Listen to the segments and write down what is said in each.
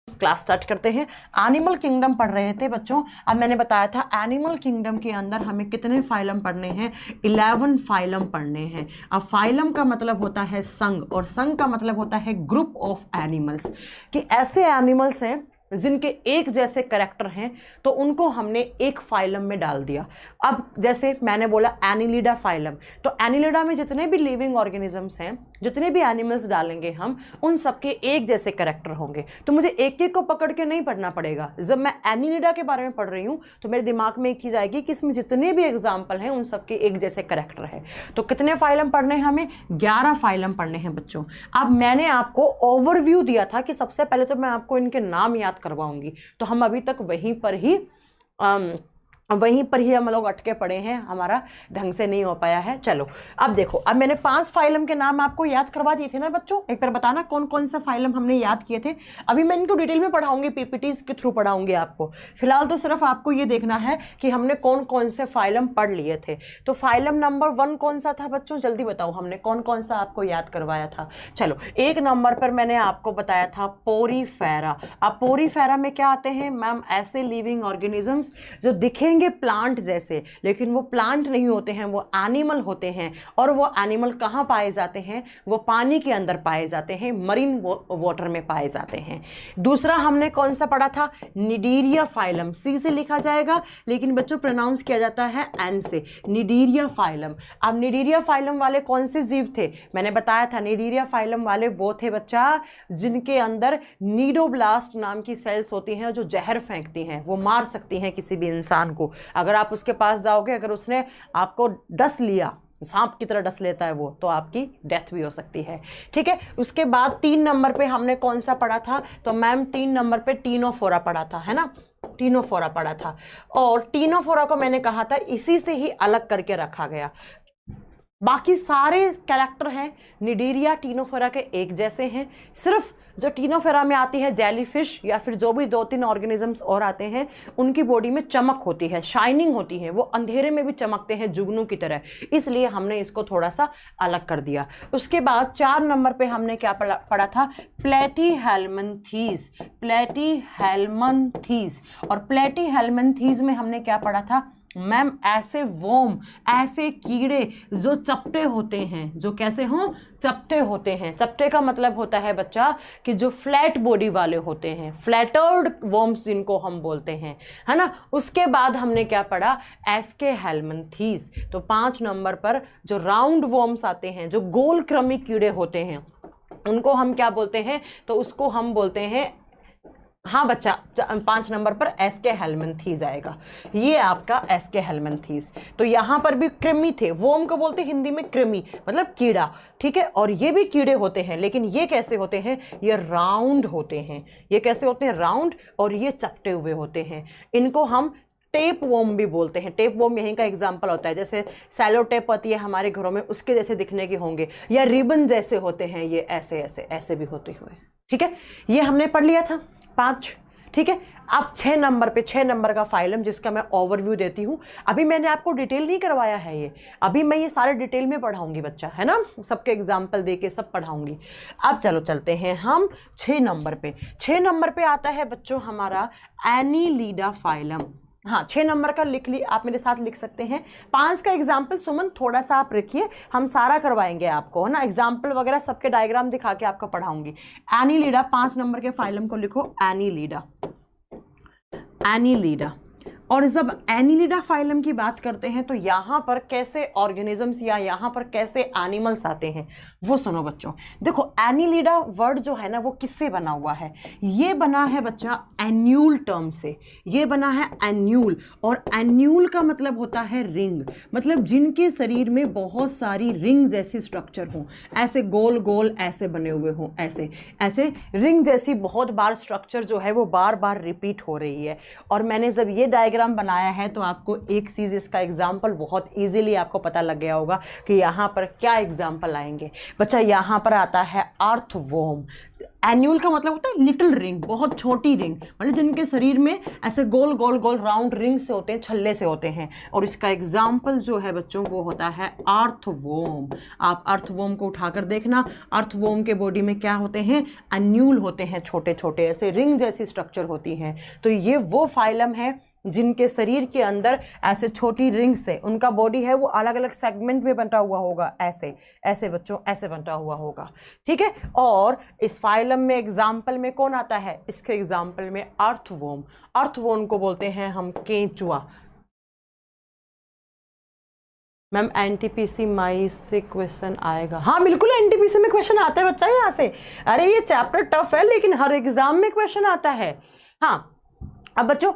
Class start करते हैं। Animal kingdom पढ़ रहे थे बच्चों। अब मैंने बताया था एनिमल किंगडम के अंदर हमें कितने फाइलम पढ़ने हैं, 11 फाइलम पढ़ने हैं। अब फाइलम का मतलब होता है संघ, और संघ का मतलब होता है ग्रुप ऑफ एनिमल्स, कि ऐसे एनिमल्स हैं जिनके एक जैसे कैरेक्टर हैं, तो उनको हमने एक फाइलम में डाल दिया। अब जैसे मैंने बोला एनिलिडा फाइलम, तो एनिलिडा में जितने भी लिविंग ऑर्गेनिजम्स हैं, जितने भी एनिमल्स डालेंगे हम, उन सबके एक जैसे कैरेक्टर होंगे। तो मुझे एक एक को पकड़ के नहीं पढ़ना पड़ेगा। जब मैं एनिलिडा के बारे में पढ़ रही हूँ तो मेरे दिमाग में एक चीज़ आएगी कि इसमें जितने भी एग्जाम्पल हैं उन सबके एक जैसे कैरेक्टर है। तो कितने फाइलम पढ़ने हैं हमें? 11 फाइलम पढ़ने हैं बच्चों। अब मैंने आपको ओवरव्यू दिया था कि सबसे पहले तो मैं आपको इनके नाम याद करवाऊंगी, तो हम अभी तक वहीं पर ही हम लोग अटके पड़े हैं, हमारा ढंग से नहीं हो पाया है। चलो अब देखो, अब मैंने 5 फाइलम के नाम आपको याद करवा दिए थे ना बच्चों। एक बार बताना कौन कौन सा फाइलम हमने याद किए थे। अभी मैं इनको डिटेल में पढ़ाऊंगी, पीपीटीज के थ्रू पढ़ाऊंगी आपको। फिलहाल तो सिर्फ आपको ये देखना है कि हमने कौन कौन से फाइलम पढ़ लिए थे। तो फाइलम नंबर 1 कौन सा था बच्चों? जल्दी बताओ, हमने कौन कौन सा आपको याद करवाया था। चलो, 1 नंबर पर मैंने आपको बताया था पोरीफेरा। अब पोरीफेरा में क्या आते हैं मैम? ऐसे लिविंग ऑर्गेनिजम्स जो दिखेंगे प्लांट जैसे, लेकिन वो प्लांट नहीं होते हैं, वो एनिमल होते हैं। और वो एनिमल कहाँ पाए जाते हैं? वो पानी के अंदर पाए जाते हैं, मरीन वाटर में पाए जाते हैं। दूसरा हमने कौन सा पढ़ा था? निडीरिया फाइलम। सी से लिखा जाएगा लेकिन बच्चों प्रोनाउंस किया जाता है एन से, निडीरिया फाइलम। अब निडीरिया फाइलम वाले कौन से जीव थे? मैंने बताया था निडीरिया फाइलम वाले वो थे बच्चा जिनके अंदर नीडोब्लास्ट नाम की सेल्स होती हैं जो जहर फेंकती हैं, वो मार सकती हैं किसी भी इंसान को। अगर आप उसके पास जाओगे, अगर उसने आपको डस लिया, सांप की तरह डस लेता है वो, तो आपकी डेथ भी हो सकती है। ठीक है। उसके बाद 3 नंबर पे हमने कौन सा पढ़ा था? तो मैम 3 नंबर पे टीनोफोरा पढ़ा था, है ना? टीनोफोरा पढ़ा था। और टीनोफोरा को मैंने कहा था इसी से ही अलग करके रखा गया। बाकी सारे कैरेक्टर हैं निडीरिया टीनोफोरा के एक जैसे हैं। सिर्फ जो टीनोफोरा में आती है जेलीफिश या फिर जो भी 2-3 ऑर्गेनिजम्स और आते हैं, उनकी बॉडी में चमक होती है, शाइनिंग होती है, वो अंधेरे में भी चमकते हैं जुगनू की तरह, इसलिए हमने इसको थोड़ा सा अलग कर दिया। उसके बाद 4 नंबर पे हमने क्या पढ़ा था? प्लेटीहेल्मिन्थीज। प्लेटीहेल्मिन्थीज, और प्लेटीहेल्मिन्थीज में हमने क्या पढ़ा था मैम? ऐसे वोम, ऐसे कीड़े जो चपटे होते हैं, जो कैसे हों? चपटे होते हैं। चपटे का मतलब होता है बच्चा कि जो फ्लैट बॉडी वाले होते हैं, फ्लैटर्ड वोम्स जिनको हम बोलते हैं, है ना? उसके बाद हमने क्या पढ़ा? एस्केहेल्मिन्थीज। तो 5 नंबर पर जो राउंड वोम्स आते हैं, जो गोल क्रमी कीड़े होते हैं, उनको हम क्या बोलते हैं? तो उसको हम बोलते हैं, हाँ बच्चा, 5 नंबर पर एस्केहेल्मिन्थीज आएगा। ये आपका एस्केहेल्मिन्थीज। तो यहाँ पर भी कृमि थे, वोम को बोलते हैं हिंदी में कृमि, मतलब कीड़ा। ठीक है। और ये भी कीड़े होते हैं, लेकिन ये कैसे होते हैं? ये राउंड होते हैं। ये कैसे होते हैं? राउंड। और ये चपटे हुए होते हैं। इनको हम टेप वोम भी बोलते हैं। टेप वोम यहीं का एग्जाम्पल होता है, जैसे सैलो टेप होती है हमारे घरों में, उसके जैसे दिखने के होंगे, या रिबन जैसे होते हैं, ये ऐसे ऐसे ऐसे भी होते हुए। ठीक है। ये हमने पढ़ लिया था 5। ठीक है। अब 6 नंबर पे, 6 नंबर का फाइलम जिसका मैं ओवरव्यू देती हूँ। अभी मैंने आपको डिटेल नहीं करवाया है, ये अभी मैं ये सारे डिटेल में पढ़ाऊंगी बच्चा, है ना? सबके एग्जाम्पल दे के सब पढ़ाऊंगी। अब चलो चलते हैं हम 6 नंबर पे। 6 नंबर पे आता है बच्चों हमारा एनीलिडा फाइलम। हाँ, 6 नंबर का लिख ली, आप मेरे साथ लिख सकते हैं। 5 का एग्जाम्पल सुमन थोड़ा सा आप रखिए, हम सारा करवाएंगे आपको, है ना? एग्जाम्पल वगैरह सबके डायग्राम दिखा के आपको पढ़ाऊंगी। एनीलिडा, 5 नंबर के फाइलम को लिखो एनीलिडा। एनीलिडा। और जब एनीलिडा फाइलम की बात करते हैं तो यहाँ पर कैसे ऑर्गेनिजम्स या यहाँ पर कैसे एनिमल्स आते हैं वो सुनो बच्चों। देखो, एनीलिडा वर्ड जो है ना वो किससे बना हुआ है? ये बना है बच्चा एन्यूल टर्म से। ये बना है एन्यूल, और एन्यूल का मतलब होता है रिंग, मतलब जिनके शरीर में बहुत सारी रिंग जैसी स्ट्रक्चर हों, ऐसे गोल गोल ऐसे बने हुए हों, ऐसे ऐसे रिंग जैसी बहुत बार स्ट्रक्चर जो है वो बार बार रिपीट हो रही है। और मैंने जब ये डायग्राम डायग्राम बनाया है तो आपको एक चीज़, इसका एग्जाम्पल बहुत ईजिली आपको पता लग गया होगा कि यहाँ पर क्या एग्जाम्पल आएंगे। बच्चा यहाँ पर आता है अर्थवॉर्म। एन्यूल का मतलब होता है लिटिल रिंग, बहुत छोटी रिंग, मतलब जिनके शरीर में ऐसे गोल गोल गोल राउंड रिंग से होते हैं, छल्ले से होते हैं। और इसका एग्जाम्पल जो है बच्चों वो होता है अर्थवॉर्म। आप अर्थवॉर्म को उठाकर देखना, अर्थवॉर्म के बॉडी में क्या होते हैं, एन्यूल होते हैं, छोटे छोटे ऐसे रिंग जैसी स्ट्रक्चर होती हैं। तो ये वो फाइलम है जिनके शरीर के अंदर ऐसे छोटी रिंग्स से, उनका बॉडी है वो अलग अलग सेगमेंट में बंटा हुआ होगा, ऐसे ऐसे बच्चों ऐसे बंटा हुआ होगा, ठीक है। और इस फाइलम में एग्जाम्पल में कौन आता है, इसके एग्जाम्पल में अर्थवॉर्म। अर्थवॉर्म को बोलते हैं हम केंचुआ। मैम एनटीपीसी माई से क्वेश्चन आएगा? हाँ बिल्कुल एनटीपीसी में क्वेश्चन आता है बच्चा यहाँ से। अरे ये चैप्टर टफ है लेकिन हर एग्जाम में क्वेश्चन आता है। हाँ अब बच्चों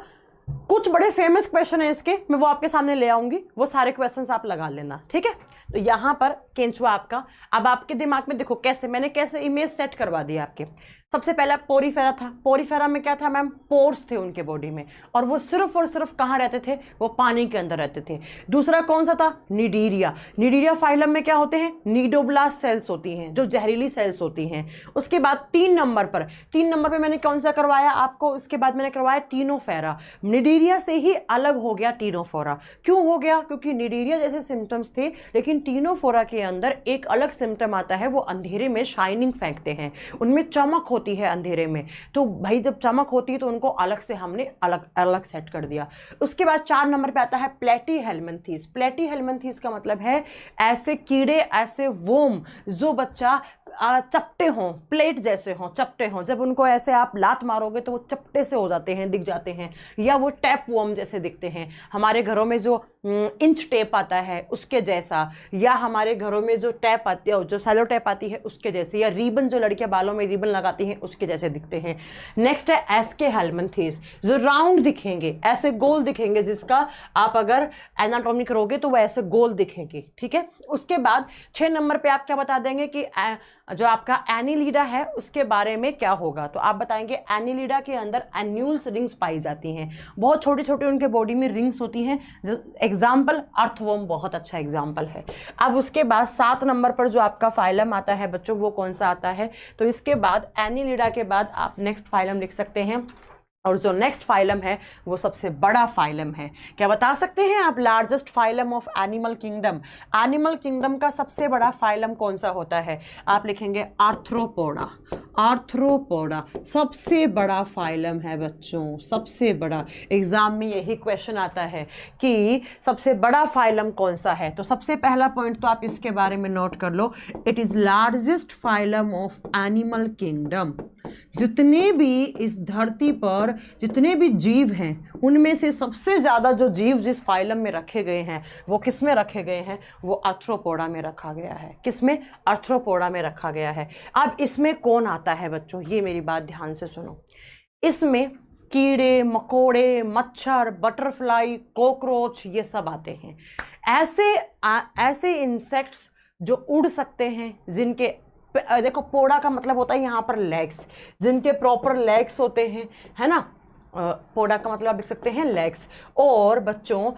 कुछ बड़े फेमस क्वेश्चन है इसके, मैं वो आपके सामने ले आऊंगी, वो सारे क्वेश्चंस आप लगा लेना, ठीक है। तो यहाँ पर केंचुआ आपका, अब आपके दिमाग में देखो कैसे मैंने कैसे इमेज सेट करवा दी आपके। सबसे पहला पोरीफेरा था। पोरीफेरा में क्या था मैम, पोर्स थे उनके बॉडी में, और वो सिर्फ और सिर्फ कहाँ रहते थे, वो पानी के अंदर रहते थे। दूसरा कौन सा था, निडीरिया। निडीरिया फाइलम में क्या होते हैं, नीडोब्लास्ट सेल्स होती हैं, जो जहरीली सेल्स होती हैं। उसके बाद 3 नंबर पर मैंने कौन सा करवाया आपको, उसके बाद मैंने करवाया टीनोफेरा। निडीरिया से ही अलग हो गया टीनोफोरा। क्यों हो गया, क्योंकि निडीरिया जैसे सिम्टम्स थे, लेकिन टीनोफोरा के अंदर एक अलग सिम्टम आता है, वो अंधेरे में शाइनिंग फेंकते हैं, उनमें चमक होती है अंधेरे में। तो भाई जब चमक होती है तो उनको अलग से हमने अलग अलग सेट कर दिया। उसके बाद 4 नंबर पे आता है प्लेटीहेल्मिन्थीस। प्लेटीहेल्मिन्थीस का मतलब है ऐसे कीड़े, ऐसे वोम जो बच्चा चपटे हों, प्लेट जैसे हों, चपटे हों, जब उनको ऐसे आप लात मारोगे तो वो चपटे से हो जाते हैं, दिख जाते हैं, या वो टैप वॉर्म जैसे दिखते हैं। हमारे घरों में जो इंच टेप आता है उसके जैसा, या हमारे घरों में जो टैप आती है, जो सेलो टैप आती है उसके जैसे, या रिबन जो लड़कियां बालों में रिबन लगाती हैं उसके जैसे दिखते हैं। नेक्स्ट है एस्केहेल्मिन्थीस, जो राउंड दिखेंगे, ऐसे गोल दिखेंगे, जिसका आप अगर एनाटॉमी करोगे तो वो ऐसे गोल दिखेंगे, ठीक है। उसके बाद 6 नंबर पे आप क्या बता देंगे कि जो आपका एनीलिडा है उसके बारे में क्या होगा, तो आप बताएंगे एनीलिडा के अंदर एन्यूल्स रिंग्स पाई जाती हैं, बहुत छोटी छोटी उनके बॉडी में रिंग्स होती हैं। एग्जाम्पल अर्थवॉर्म बहुत अच्छा एग्जाम्पल है। अब उसके बाद 7 नंबर पर जो आपका फाइलम आता है बच्चों, वो कौन सा आता है, तो इसके बाद एनीलिडा के बाद आप नेक्स्ट फाइलम लिख सकते हैं, और जो नेक्स्ट फाइलम है वो सबसे बड़ा फाइलम है। क्या बता सकते हैं आप, largest phylum of animal kingdom. Animal kingdom का सबसे बड़ा फाइलम कौन सा होता है, आप लिखेंगे आर्थ्रोपोडा। आर्थ्रोपोडा सबसे बड़ा फाइलम है बच्चों, सबसे बड़ा। एग्जाम में यही क्वेश्चन आता है कि सबसे बड़ा फाइलम कौन सा है, तो सबसे पहला पॉइंट तो आप इसके बारे में नोट कर लो, it is largest phylum of animal kingdom. जितने भी इस धरती पर जितने भी जीव हैं उनमें से सबसे ज्यादा जो जीव जिस फाइलम में रखे गए हैं वो किस में रखे गए हैं, वो आर्थ्रोपोडा में रखा गया है। किसमें, आर्थ्रोपोडा में रखा गया है। अब इसमें कौन आता है बच्चों, ये मेरी बात ध्यान से सुनो। इसमें कीड़े मकोड़े, मच्छर, बटरफ्लाई, कॉकरोच, ये सब आते हैं। ऐसे इंसेक्ट्स जो उड़ सकते हैं, जिनके देखो पोड़ा का मतलब होता है यहाँ पर लेग्स, जिनके प्रॉपर लेग्स होते हैं, है ना। पोड़ा का मतलब आप लिख सकते हैं लेग्स। और बच्चों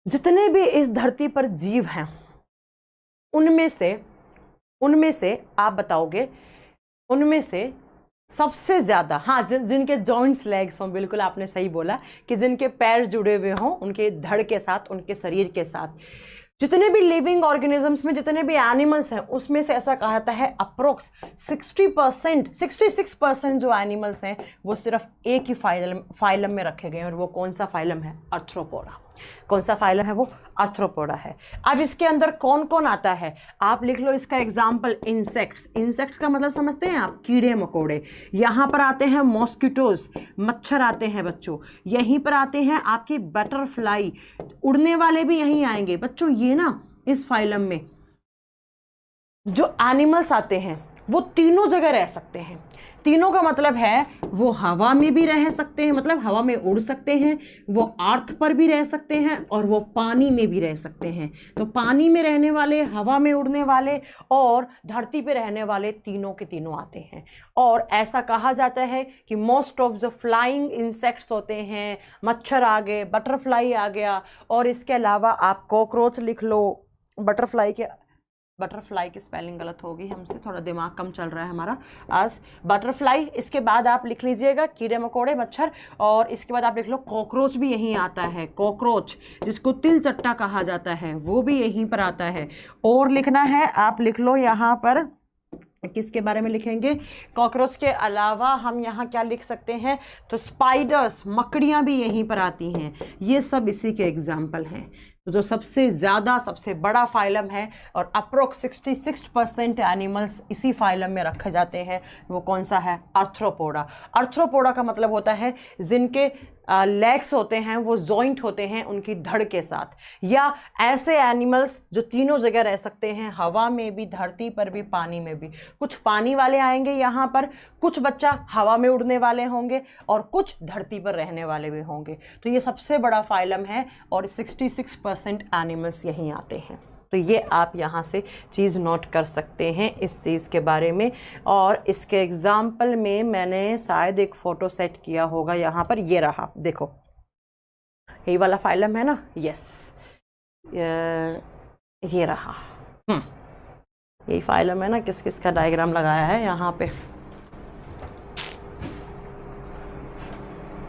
जितने भी इस धरती पर जीव हैं उनमें से आप बताओगे, उनमें से सबसे ज़्यादा, हाँ जिनके जॉइंट्स लेग्स हों, बिल्कुल आपने सही बोला कि जिनके पैर जुड़े हुए हों उनके धड़ के साथ, उनके शरीर के साथ। जितने भी लिविंग ऑर्गेनिजम्स में जितने भी एनिमल्स हैं उसमें से ऐसा कहा जाता है अप्रोक्स 66% जो एनिमल्स हैं वो सिर्फ एक ही फाइलम में रखे गए हैं, और वो कौन सा फाइलम है, आर्थ्रोपोडा। कौन सा फाइलम है वो, आर्थ्रोपोडा है। अब इसके अंदर कौन कौन आता है, आप लिख लो इसका एग्जाम्पल, इंसेक्ट्स। इंसेक्ट्स का मतलब समझते हैं आप, कीड़े मकोड़े। यहाँ पर आते हैं मॉस्किटोज, मच्छर आते हैं बच्चों। यहीं पर आते हैं आपकी बटरफ्लाई, उड़ने वाले भी यहीं आएंगे बच्चों। ये ना इस फाइलम में जो एनिमल्स आते हैं वो तीनों जगह रह सकते हैं। तीनों का मतलब है वो हवा में भी रह सकते हैं, मतलब हवा में उड़ सकते हैं, वो अर्थ पर भी रह सकते हैं और वो पानी में भी रह सकते हैं। तो पानी में रहने वाले, हवा में उड़ने वाले और धरती पे रहने वाले तीनों के तीनों आते हैं। और ऐसा कहा जाता है कि most of the flying insects होते हैं, मच्छर आ गए, बटरफ्लाई आ गया, और इसके अलावा आप कॉकरोच लिख लो। बटरफ्लाई की स्पेलिंग गलत होगी हमसे, थोड़ा दिमाग कम चल रहा है हमारा आज। बटरफ्लाई, इसके बाद आप लिख लीजिएगा कीड़े मकोड़े, मच्छर, और इसके बाद आप लिख लो कॉकरोच भी यहीं आता है। कॉकरोच जिसको तिल चट्टा कहा जाता है वो भी यहीं पर आता है। और लिखना है, आप लिख लो यहाँ पर किसके बारे में लिखेंगे। कॉकरोच के अलावा हम यहाँ क्या लिख सकते हैं, तो स्पाइडर्स, मकड़ियाँ भी यहीं पर आती हैं। ये सब इसी के एग्जाम्पल हैं। तो जो सबसे ज़्यादा, सबसे बड़ा फाइलम है और अप्रोक्स 66% एनिमल्स इसी फाइलम में रखे जाते हैं, वो कौन सा है, आर्थ्रोपोडा। आर्थ्रोपोडा का मतलब होता है जिनके लेग्स होते हैं वो जॉइंट होते हैं उनकी धड़ के साथ, या ऐसे एनिमल्स जो तीनों जगह रह सकते हैं, हवा में भी, धरती पर भी, पानी में भी। कुछ पानी वाले आएंगे यहाँ पर, कुछ बच्चा हवा में उड़ने वाले होंगे और कुछ धरती पर रहने वाले भी होंगे। तो ये सबसे बड़ा फाइलम है और 66% एनिमल्स यहीं आते हैं। तो ये आप यहाँ से चीज़ नोट कर सकते हैं इस चीज़ के बारे में। और इसके एग्जाम्पल में मैंने शायद एक फ़ोटो सेट किया होगा यहाँ पर, ये रहा, देखो यही वाला फाइलम है ना, यस, ये रहा, यही फाइलम है ना। किस किस का डायग्राम लगाया है यहाँ पे,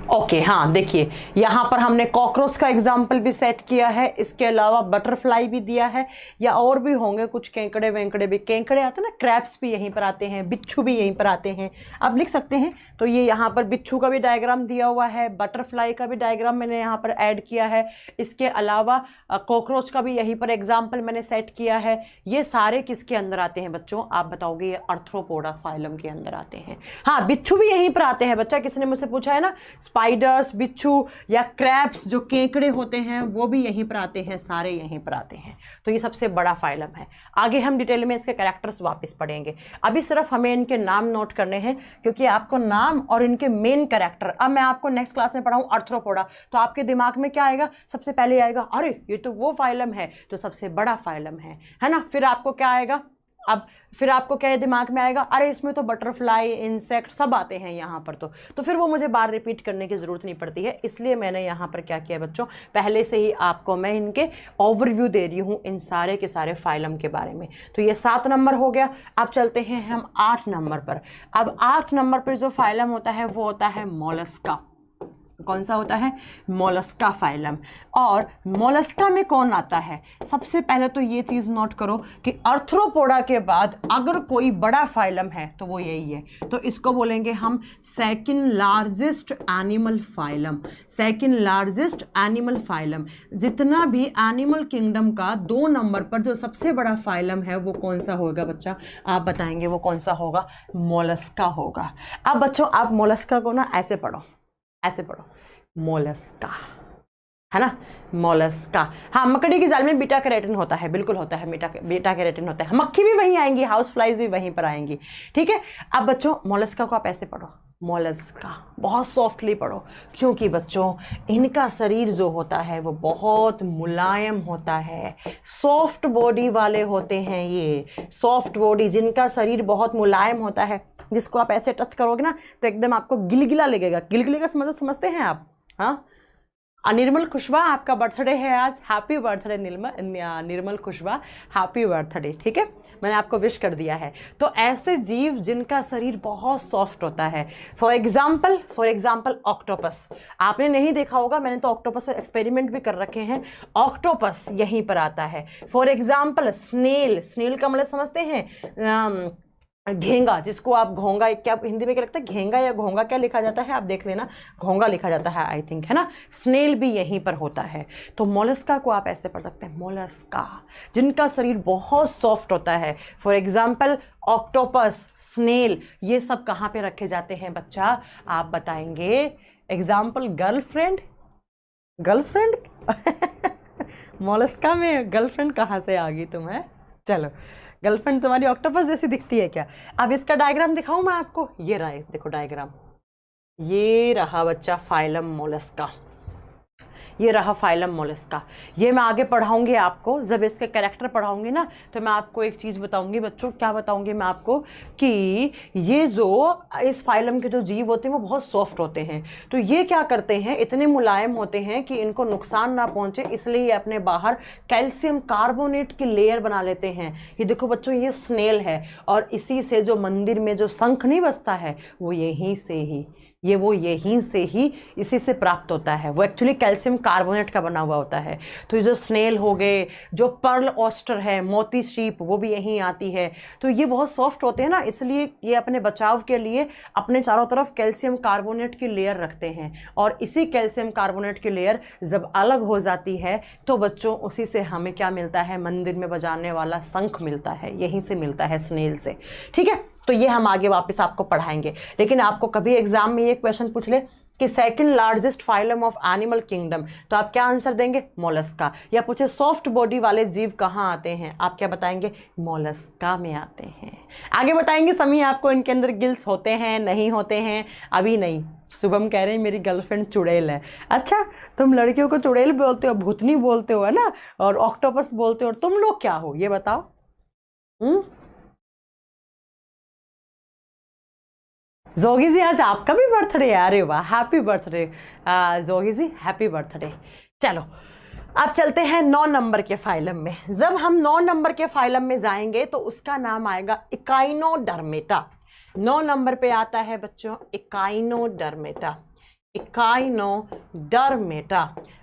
ओके, हाँ देखिए यहाँ पर हमने कॉकरोच का एग्जाम्पल भी सेट किया है, इसके अलावा बटरफ्लाई भी दिया है, या और भी होंगे कुछ, केंकड़े वेंकड़े भी, केंकड़े आते हैं ना, क्रैब्स भी यहीं पर आते हैं, बिच्छू भी यहीं पर आते हैं, आप लिख सकते हैं। तो ये यहाँ पर बिच्छू का भी डायग्राम दिया हुआ है, बटरफ्लाई का भी डायग्राम मैंने यहाँ पर ऐड किया है, इसके अलावा कॉकरोच का भी यहीं पर एग्जाम्पल मैंने सेट किया है। ये सारे किसके अंदर आते हैं बच्चों, आप बताओगे, ये आर्थ्रोपोडा फाइलम के अंदर आते हैं। हाँ, बिच्छू भी यहीं पर आते हैं बच्चा, किसी ने मुझसे पूछा है ना, स्पाइडर्स, बिच्छू या क्रैब्स जो केकड़े होते हैं वो भी यहीं पर आते हैं, सारे यहीं पर आते हैं। तो ये सबसे बड़ा फाइलम है। आगे हम डिटेल में इसके कैरेक्टर्स वापस पढ़ेंगे, अभी सिर्फ हमें इनके नाम नोट करने हैं, क्योंकि आपको नाम और इनके मेन कैरेक्टर, अब मैं आपको नेक्स्ट क्लास में पढ़ाऊँ आर्थ्रोपोडा, तो आपके दिमाग में क्या आएगा, सबसे पहले आएगा अरे ये तो वो फाइलम है जो सबसे बड़ा फाइलम है ना। फिर आपको क्या आएगा, अब फिर आपको क्या दिमाग में आएगा, अरे इसमें तो बटरफ्लाई, इंसेक्ट सब आते हैं यहाँ पर। तो फिर वो मुझे बार रिपीट करने की ज़रूरत नहीं पड़ती है, इसलिए मैंने यहाँ पर क्या किया बच्चों, पहले से ही आपको मैं इनके ओवरव्यू दे रही हूँ इन सारे के सारे फाइलम के बारे में। तो ये 7 नंबर हो गया। अब चलते हैं हम 8 नंबर पर। अब 8 नंबर पर जो फाइलम होता है वो होता है मोलस्का। कौन सा होता है, मोलस्का फाइलम। और मोलस्का में कौन आता है, सबसे पहले तो ये चीज़ नोट करो कि आर्थ्रोपोडा के बाद अगर कोई बड़ा फाइलम है तो वो यही है, तो इसको बोलेंगे हम second largest animal phylum. Second largest animal phylum, जितना भी एनिमल किंगडम का 2 नंबर पर जो सबसे बड़ा फाइलम है वो कौन सा होगा बच्चा, आप बताएंगे वो कौन सा होगा, मोलस्का होगा। अब बच्चों आप मोलस्का को ना ऐसे पढ़ो, ऐसे पढ़ो, मोलस्का, है ना, मोलस्का। हाँ, मकड़ी की जाल में बीटा कैरोटीन होता है, बिल्कुल होता है, बीटा कैरोटीन होता है। मक्खी भी वहीं आएंगी, हाउस फ्लाइज भी वहीं पर आएंगी, ठीक है। अब बच्चों मोलस्का को आप ऐसे पढ़ो, मोलस्का, बहुत सॉफ्टली पढ़ो, क्योंकि बच्चों इनका शरीर जो होता है वो बहुत मुलायम होता है, सॉफ्ट बॉडी वाले होते हैं ये, सॉफ्ट बॉडी, जिनका शरीर बहुत मुलायम होता है, जिसको आप ऐसे टच करोगे ना तो एकदम आपको गिलगिला लगेगा। गिलगिले का समझते हैं आप, हाँ। निर्मल कुशवाहा, आपका बर्थडे है आज, हैप्पी बर्थडे निर्मल कुशवाहा, हैप्पी बर्थडे, ठीक है, मैंने आपको विश कर दिया है। तो ऐसे जीव जिनका शरीर बहुत सॉफ्ट होता है, फॉर एग्जाम्पल ऑक्टोपस, आपने नहीं देखा होगा, मैंने तो ऑक्टोपस पर एक्सपेरिमेंट भी कर रखे हैं, ऑक्टोपस यहीं पर आता है। फॉर एग्जाम्पल स्नेल, स्नेल का मतलब समझते हैं, घेंगा, जिसको आप घोंगा, क्या हिंदी में क्या लगता है, घेंगा या घोंगा क्या लिखा जाता है, आप देख लेना, घोंगा लिखा जाता है आई थिंक, है ना। स्नेल भी यहीं पर होता है। तो मोलस्का को आप ऐसे पढ़ सकते हैं, मोलस्का, जिनका शरीर बहुत सॉफ्ट होता है। फॉर एग्जाम्पल ऑक्टोपस, स्नेल, ये सब कहाँ पे रखे जाते हैं बच्चा, आप बताएंगे। एग्जाम्पल गर्लफ्रेंड, गर्लफ्रेंड मोलस्का में गर्लफ्रेंड कहाँ से आ गई तुम्हें, चलो गर्लफ्रेंड तुम्हारी ऑक्टोपस जैसी दिखती है क्या? अब इसका डायग्राम दिखाऊं मैं आपको, ये रहा, देखो डायग्राम, ये रहा बच्चा फाइलम मोलस्का, ये रहा फाइलम मोलस्का। ये मैं आगे पढ़ाऊंगी आपको, जब इसके कैरेक्टर पढ़ाऊंगी ना तो मैं आपको एक चीज़ बताऊंगी बच्चों। क्या बताऊंगी मैं आपको कि ये जो इस फाइलम के जो जीव होते हैं वो बहुत सॉफ्ट होते हैं। तो ये क्या करते हैं, इतने मुलायम होते हैं कि इनको नुकसान ना पहुंचे, इसलिए ये अपने बाहर कैल्शियम कार्बोनेट की लेयर बना लेते हैं। ये देखो बच्चों, ये स्नेल है और इसी से जो मंदिर में जो शंख नहीं बजता है वो यहीं से ही इसी से प्राप्त होता है। वो एक्चुअली कैल्शियम कार्बोनेट का बना हुआ होता है। तो ये जो स्नेल हो गए, जो पर्ल ऑस्टर है, मोती शीप, वो भी यहीं आती है। तो ये बहुत सॉफ्ट होते हैं ना, इसलिए ये अपने बचाव के लिए अपने चारों तरफ कैल्शियम कार्बोनेट की लेयर रखते हैं। और इसी कैल्शियम कार्बोनेट की लेयर जब अलग हो जाती है तो बच्चों उसी से हमें क्या मिलता है, मंदिर में बजाने वाला शंख मिलता है, यहीं से मिलता है, स्नेल से। ठीक है, तो ये हम आगे वापस आपको पढ़ाएंगे। लेकिन आपको कभी एग्जाम में ये क्वेश्चन पूछ ले कि second largest phylum of animal kingdom, तो आप क्या आंसर देंगे, मोलस्का। या पूछे सॉफ्ट बॉडी वाले जीव कहाँ आते हैं, आप क्या बताएंगे, मोलस्का में आते हैं। आगे बताएंगे समी आपको इनके अंदर गिल्स होते हैं नहीं होते हैं, अभी नहीं। शुभम कह रहे हैं मेरी गर्लफ्रेंड चुड़ैल है। अच्छा, तुम लड़कियों को चुड़ैल बोलते हो, भूतनी बोलते हो, है ना, और ऑक्टोपस बोलते हो, और तुम लोग क्या हो ये बताओ। जोगी जी आज आपका भी बर्थडे है, अरे वाह, happy birthday Jogi ji, happy birthday. चलो अब चलते हैं 9 नंबर के फाइलम में। जब हम 9 नंबर के फाइलम में जाएंगे तो उसका नाम आएगा इकाइनोडर्मेटा। 9 नंबर पे आता है बच्चों इकाइनोडर्मेटा, इकाइनोडर्मेटा।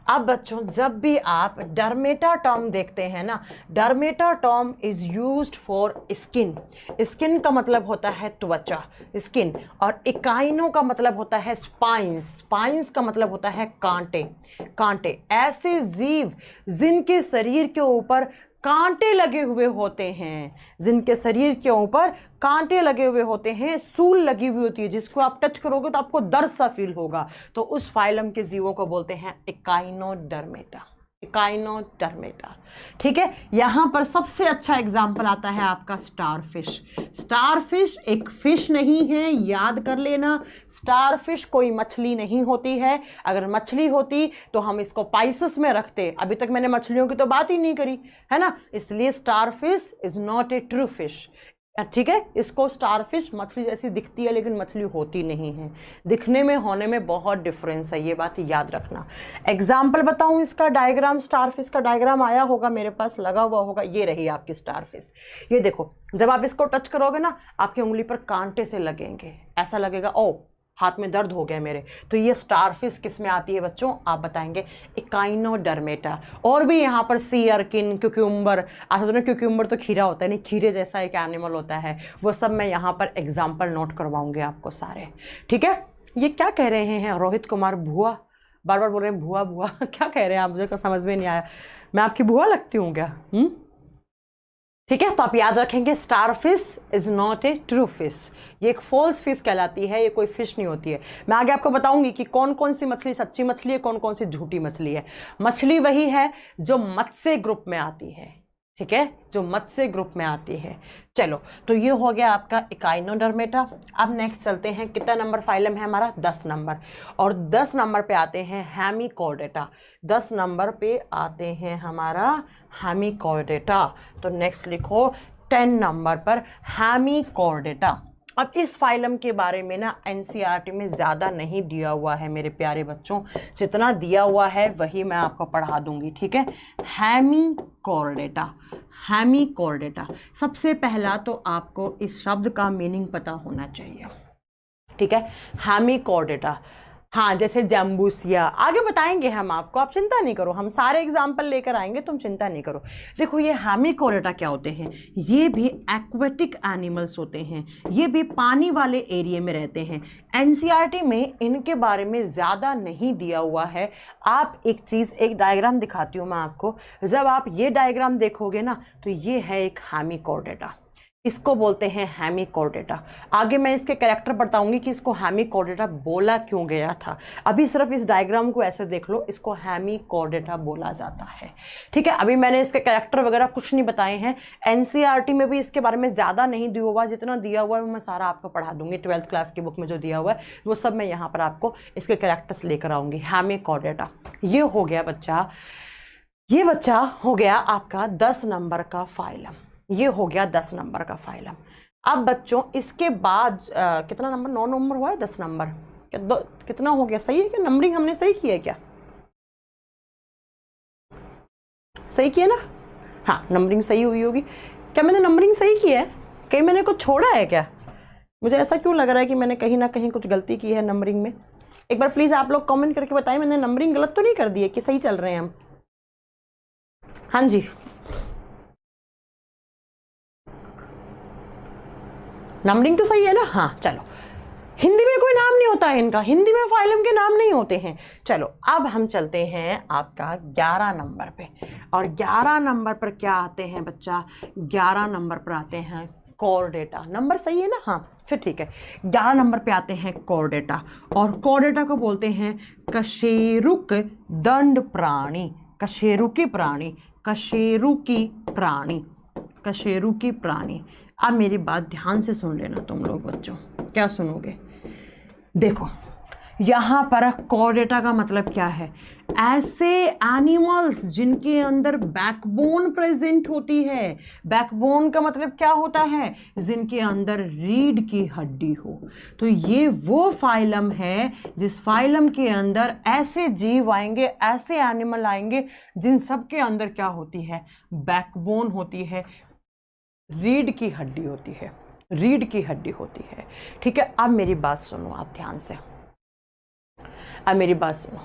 अब बच्चों जब भी आप डर्मेटा टर्म देखते हैं ना, dermata term is used for skin. Skin का मतलब होता है त्वचा, स्किन, और इकाइनो का मतलब होता है स्पाइंस, स्पाइंस का मतलब होता है कांटे, कांटे। ऐसे जीव जिनके शरीर के ऊपर कांटे लगे हुए होते हैं, जिनके शरीर के ऊपर कांटे लगे हुए होते हैं, सूल लगी हुई होती है, जिसको आप टच करोगे तो आपको दर्द सा फील होगा, तो उस फाइलम के जीवों को बोलते हैं इकाइनोडर्मेटा, इकाइनोडर्मेटा। ठीक है, यहां पर सबसे अच्छा एग्जाम्पल आता है आपका स्टारफिश। स्टारफिश एक फिश नहीं है, याद कर लेना। स्टारफिश कोई मछली नहीं होती है। अगर मछली होती तो हम इसको पाइसेस में रखते। अभी तक मैंने मछलियों की तो बात ही नहीं करी, है ना, इसलिए starfish is not a true fish. ठीक है, इसको स्टारफिश मछली जैसी दिखती है लेकिन मछली होती नहीं है। दिखने में होने में बहुत डिफरेंस है, ये बात याद रखना। एग्जाम्पल बताऊं, इसका डायग्राम, स्टारफिश का डायग्राम आया होगा मेरे पास, लगा हुआ होगा, ये रही आपकी स्टारफिश। ये देखो, जब आप इसको टच करोगे ना आपकी उंगली पर कांटे से लगेंगे, ऐसा लगेगा ओ हाथ में दर्द हो गया मेरे। तो ये स्टारफिश किस में आती है बच्चों, आप बताएंगे इकाइनोडर्मेटा। और भी यहाँ पर सी अर्किन, क्यूक्यूम्बर, आप ना क्यूक्यूम्बर तो खीरा होता है, नहीं, खीरे जैसा एक एनिमल होता है, वो सब मैं यहाँ पर एग्जाम्पल नोट करवाऊंगे आपको सारे। ठीक है, ये क्या कह रहे हैं रोहित कुमार, भुआ, बार बार बोल रहे हैं भुआ भुआ क्या कह रहे हैं आप, मुझे को समझ में नहीं आया, मैं आपकी भुआ लगती हूँ क्या? ठीक है, तो आप याद रखेंगे starfish is not a true fish, ये एक फॉल्स फिश कहलाती है, ये कोई फिश नहीं होती है। मैं आगे आपको बताऊंगी कि कौन कौन सी मछली सच्ची मछली है, कौन कौन सी झूठी मछली है। मछली वही है जो मत्स्य ग्रुप में आती है, ठीक है, जो मत्स्य ग्रुप में आती है। चलो, तो ये हो गया आपका इकाइनोडर्मेटा। अब नेक्स्ट चलते हैं, कितना नंबर फाइलम है हमारा, 10 नंबर। और 10 नंबर पे आते हैं हेमिकॉर्डेटा। 10 नंबर पे आते हैं हमारा हेमिकॉर्डेटा। तो नेक्स्ट लिखो 10 नंबर पर हेमिकॉर्डेटा। अब इस फाइलम के बारे में ना एनसीईआरटी में ज़्यादा नहीं दिया हुआ है मेरे प्यारे बच्चों, जितना दिया हुआ है वही मैं आपको पढ़ा दूंगी। ठीक है, हेमिकॉर्डेटा, हेमिकॉर्डेटा। सबसे पहला तो आपको इस शब्द का मीनिंग पता होना चाहिए। ठीक है, हेमिकॉर्डेटा, हाँ, जैसे जैम्बूसिया, आगे बताएंगे हम आपको, आप चिंता नहीं करो, हम सारे एग्जाम्पल लेकर आएंगे, तुम चिंता नहीं करो। देखो ये हेमिकॉर्डेटा क्या होते हैं, ये भी एक्वेटिक एनिमल्स होते हैं, ये भी पानी वाले एरिया में रहते हैं। एनसीईआरटी में इनके बारे में ज़्यादा नहीं दिया हुआ है। आप एक चीज़, एक डायग्राम दिखाती हूँ मैं आपको, जब आप ये डायग्राम देखोगे ना तो ये है एक हेमिकॉर्डेटा, इसको बोलते हैं हेमिकॉर्डेटा। आगे मैं इसके कैरेक्टर बताऊंगी कि इसको हेमिकॉर्डेटा बोला क्यों गया था। अभी सिर्फ इस डायग्राम को ऐसे देख लो, इसको हेमिकॉर्डेटा बोला जाता है। ठीक है, अभी मैंने इसके कैरेक्टर वगैरह कुछ नहीं बताए हैं। एनसीईआरटी में भी इसके बारे में ज़्यादा नहीं दिया हुआ, जितना दिया हुआ है वो मैं सारा आपको पढ़ा दूंगी। 12th क्लास की बुक में जो दिया हुआ है वो सब मैं यहाँ पर आपको इसके कैरेक्टर्स लेकर आऊँगी। हेमिकॉर्डेटा ये हो गया बच्चा, ये बच्चा हो गया आपका 10 नंबर का फाइलम। ये हो गया 10 नंबर का फाइलम। अब बच्चों इसके बाद कितना नंबर, 9 नंबर हुआ है, 10 नंबर कितना हो गया, सही है क्या? नंबरिंग हमने सही की है क्या? सही किया ना? हाँ, नंबरिंग सही हुई होगी। क्या मैंने नंबरिंग सही की है? कहीं मैंने कुछ छोड़ा है क्या? मुझे ऐसा क्यों लग रहा है कि मैंने कहीं ना कहीं कुछ गलती की है नंबरिंग में। एक बार प्लीज़ आप लोग कमेंट करके बताएं मैंने नंबरिंग गलत तो नहीं कर दी है कि सही चल रहे हैं हम? हाँ जी, नंबरिंग तो सही है ना? हाँ चलो, हिंदी में कोई नाम नहीं होता है इनका, हिंदी में फाइलम के नाम नहीं होते हैं। चलो अब हम चलते हैं आपका 11 नंबर पे, और 11 नंबर पर क्या आते हैं बच्चा? 11 नंबर पर आते हैं कॉर्डेटा। नंबर सही है ना? हाँ फिर ठीक है। 11 नंबर पे आते हैं कॉर्डेटा, और कॉर्डेटा को बोलते हैं कशेरुक दंड प्राणी। कशेरुकी प्राणी, कशेरुकी प्राणी, कशेरुकी प्राणी। अब मेरी बात ध्यान से सुन लेना तुम लोग बच्चों। क्या सुनोगे? देखो यहाँ पर कॉर्डेटा का मतलब क्या है? ऐसे एनिमल्स जिनके अंदर बैकबोन प्रेजेंट होती है। बैकबोन का मतलब क्या होता है? जिनके अंदर रीढ़ की हड्डी हो। तो ये वो फाइलम है जिस फाइलम के अंदर ऐसे जीव आएंगे, ऐसे एनिमल आएंगे जिन सब के अंदर क्या होती है? बैकबोन होती है, रीढ़ की हड्डी होती है, रीढ़ की हड्डी होती है। ठीक है, अब मेरी बात सुनो आप ध्यान से, अब मेरी बात सुनो,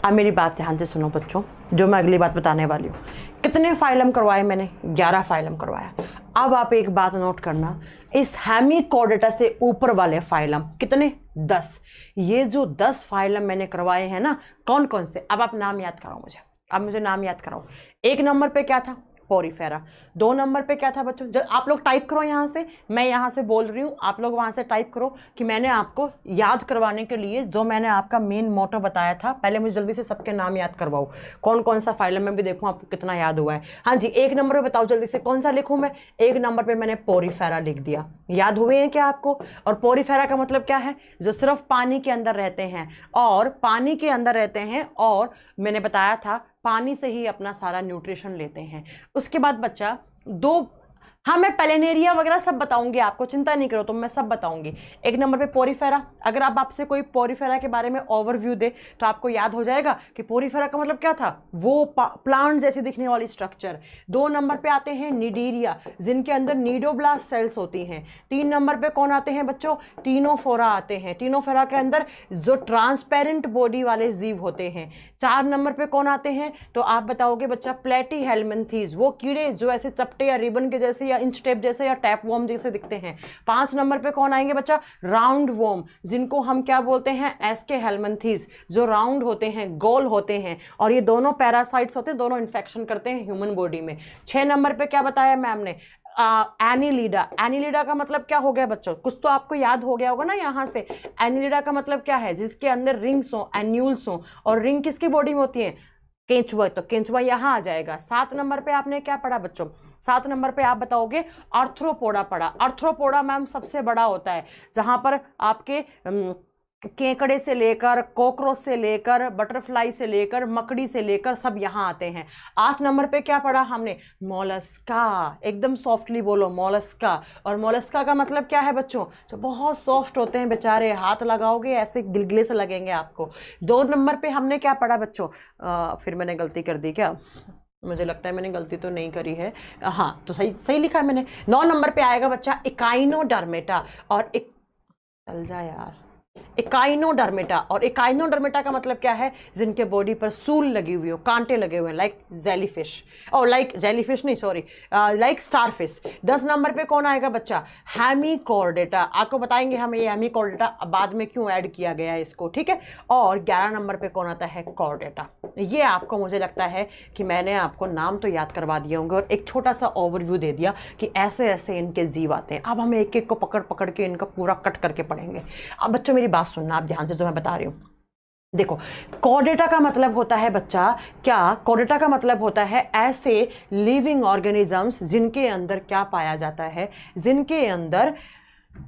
अब मेरी बात ध्यान से सुनो बच्चों, जो मैं अगली बात बताने वाली हूँ। कितने फाइलम करवाए मैंने? 11 फाइलम करवाया। अब आप एक बात नोट करना, इस हेमिकॉर्डेटा से ऊपर वाले फाइलम कितने? 10। ये जो 10 फाइलम मैंने करवाए हैं ना, कौन कौन से? अब आप नाम याद कराओ मुझे, अब मुझे नाम याद कराओ। 1 नंबर पे क्या था? पोरीफेरा। 2 नंबर पे क्या था बच्चों? जब आप लोग टाइप करो यहाँ से, मैं यहाँ से बोल रही हूँ, आप लोग वहाँ से टाइप करो कि मैंने आपको याद करवाने के लिए जो मैंने आपका मेन मोटो बताया था। पहले मुझे जल्दी से सबके नाम याद करवाओ, कौन कौन सा फाइलम में भी देखूँ आपको कितना याद हुआ है। हाँ जी, 1 नंबर पे बताओ जल्दी से, कौन सा लिखूँ मैं? 1 नंबर पर मैंने पोरीफेरा लिख दिया। याद हुए हैं क्या आपको? और पोरीफेरा का मतलब क्या है? जो सिर्फ पानी के अंदर रहते हैं, और पानी के अंदर रहते हैं, और मैंने बताया था पानी से ही अपना सारा न्यूट्रिशन लेते हैं। उसके बाद बच्चा 2, हाँ मैं पेलेनेरिया वगैरह सब बताऊंगी आपको, चिंता नहीं करो, तो मैं सब बताऊंगी। 1 नंबर पे पोरीफेरा। अगर आप आपसे कोई पोरीफेरा के बारे में ओवरव्यू दे तो आपको याद हो जाएगा कि पोरीफेरा का मतलब क्या था, वो प्लांट जैसी दिखने वाली स्ट्रक्चर। 2 नंबर पे आते हैं निडीरिया, जिनके अंदर नीडोब्लास्ट सेल्स होती हैं। 3 नंबर पे कौन आते हैं बच्चों? टीनोफोरा आते हैं। टीनोफोरा के अंदर जो ट्रांसपेरेंट बॉडी वाले जीव होते हैं। 4 नंबर पे कौन आते हैं? तो आप बताओगे बच्चा, प्लेटीहेल्मिन्थीज, वो कीड़े जो ऐसे चपटे या रिबन के जैसे या इंच टेप जैसे या टैप वॉर्म जैसे दिखते हैं। 5 नंबर पे कौन आएंगे बच्चा? राउंड वॉर्म, जिनको हम क्या बोलते हैं? एस्केहेल्मिन्थीज, जो राउंड होते हैं, गोल होते हैं, और ये दोनों पैरासाइट्स होते हैं, दोनों इन्फेक्शन करते हैं ह्यूमन बॉडी में। 6 नंबर पे क्या बताया मैम ने? एनिलिडा। एनिलिडा का मतलब क्या हो गया बच्चों? कुछ तो आपको याद हो गया होगा ना यहाँ से। एनिलिडा का मतलब क्या है? जिसके अंदर रिंग्स हो, एन्यूल्स हो, और रिंग किसकी बॉडी में होती है? केंचुआ। तो केंचुआ यहाँ आ जाएगा। 7 नंबर पे आपने क्या पढ़ा बच्चों? 7 नंबर पे आप बताओगे आर्थ्रोपोडा पढ़ा। आर्थ्रोपोडा मैम सबसे बड़ा होता है, जहाँ पर आपके केकड़े से लेकर, कॉकरोच से लेकर, बटरफ्लाई से लेकर, मकड़ी से लेकर सब यहाँ आते हैं। 8 नंबर पे क्या पढ़ा हमने? मोलस्का। एकदम सॉफ्टली बोलो, मोलस्का। और मोलस्का का मतलब क्या है बच्चों? जो बहुत सॉफ्ट होते हैं बेचारे, हाथ लगाओगे ऐसे गिलगिले से लगेंगे आपको। 2 नंबर पे हमने क्या पढ़ा बच्चों? फिर मैंने गलती कर दी क्या? मुझे लगता है मैंने गलती तो नहीं करी है। हाँ, तो सही सही लिखा है मैंने। 9 नंबर पे आएगा बच्चा इकाइनोडर्मेटा। और एक चल जा यार, इकाइनोडर्मेटा, और इकाइनोडर्मेटा का मतलब क्या है, जिनके बॉडी पर सूल लगी हुई हो, कांटे लगे हुए हैं, लाइक जेलीफिश, और लाइक जेलीफिश नहीं सॉरी, लाइक स्टारफिश। 10 नंबर पे कौन आएगा बच्चा, हेमिकॉर्डेटा। आपको बताएंगे हम ये हेमिकॉर्डेटा बाद में क्यों ऐड किया गया है इसको, ठीक है। और 11 नंबर पे कौन आता है, कॉर्डेटा। ये आपको, मुझे लगता है कि मैंने आपको नाम तो याद करवा दिए होंगे और एक छोटा सा ओवरव्यू दे दिया कि ऐसे ऐसे इनके जीव आते हैं। अब हम एक एक को पकड़ पकड़ के इनका पूरा कट करके पढ़ेंगे। अब बच्चों मेरी बात सुनना आप ध्यान से, जो मैं बता रही हूँ। देखो, कॉर्डेटा का मतलब होता है बच्चा, क्या कॉर्डेटा का मतलब होता है ऐसे लिविंग ऑर्गेनिजम्स जिनके अंदर क्या पाया जाता है, जिनके अंदर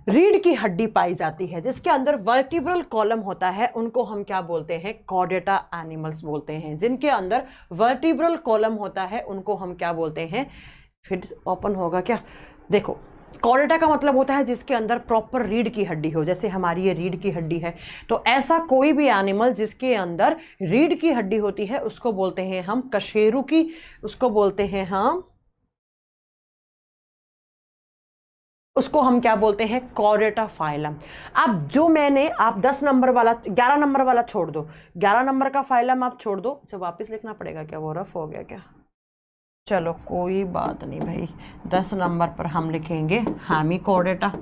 रीढ़ की हड्डी पाई जाती है, जिसके अंदर वर्टिब्रल कॉलम होता है, उनको हम क्या बोलते हैं, कॉर्डेटा एनिमल्स बोलते हैं। जिनके अंदर वर्टिब्रल कॉलम होता है उनको हम क्या बोलते हैं, फिर ओपन होगा क्या, देखो कॉर्डेटा का मतलब होता है जिसके अंदर प्रॉपर रीढ़ की हड्डी हो, जैसे हमारी ये रीढ़ की हड्डी है। तो ऐसा कोई भी एनिमल जिसके अंदर रीढ़ की हड्डी होती है उसको बोलते हैं हम कशेरुकी, उसको बोलते हैं उसको हम क्या बोलते हैं, कॉर्डेटा फाइलम। अब जो मैंने, आप 10 नंबर वाला, 11 नंबर वाला छोड़ दो, 11 नंबर का फाइलम आप छोड़ दो। अच्छा वापस लिखना पड़ेगा क्या, वो रफ हो गया क्या, चलो कोई बात नहीं भाई। 10 नंबर पर हम लिखेंगे हेमिकॉर्डेटा,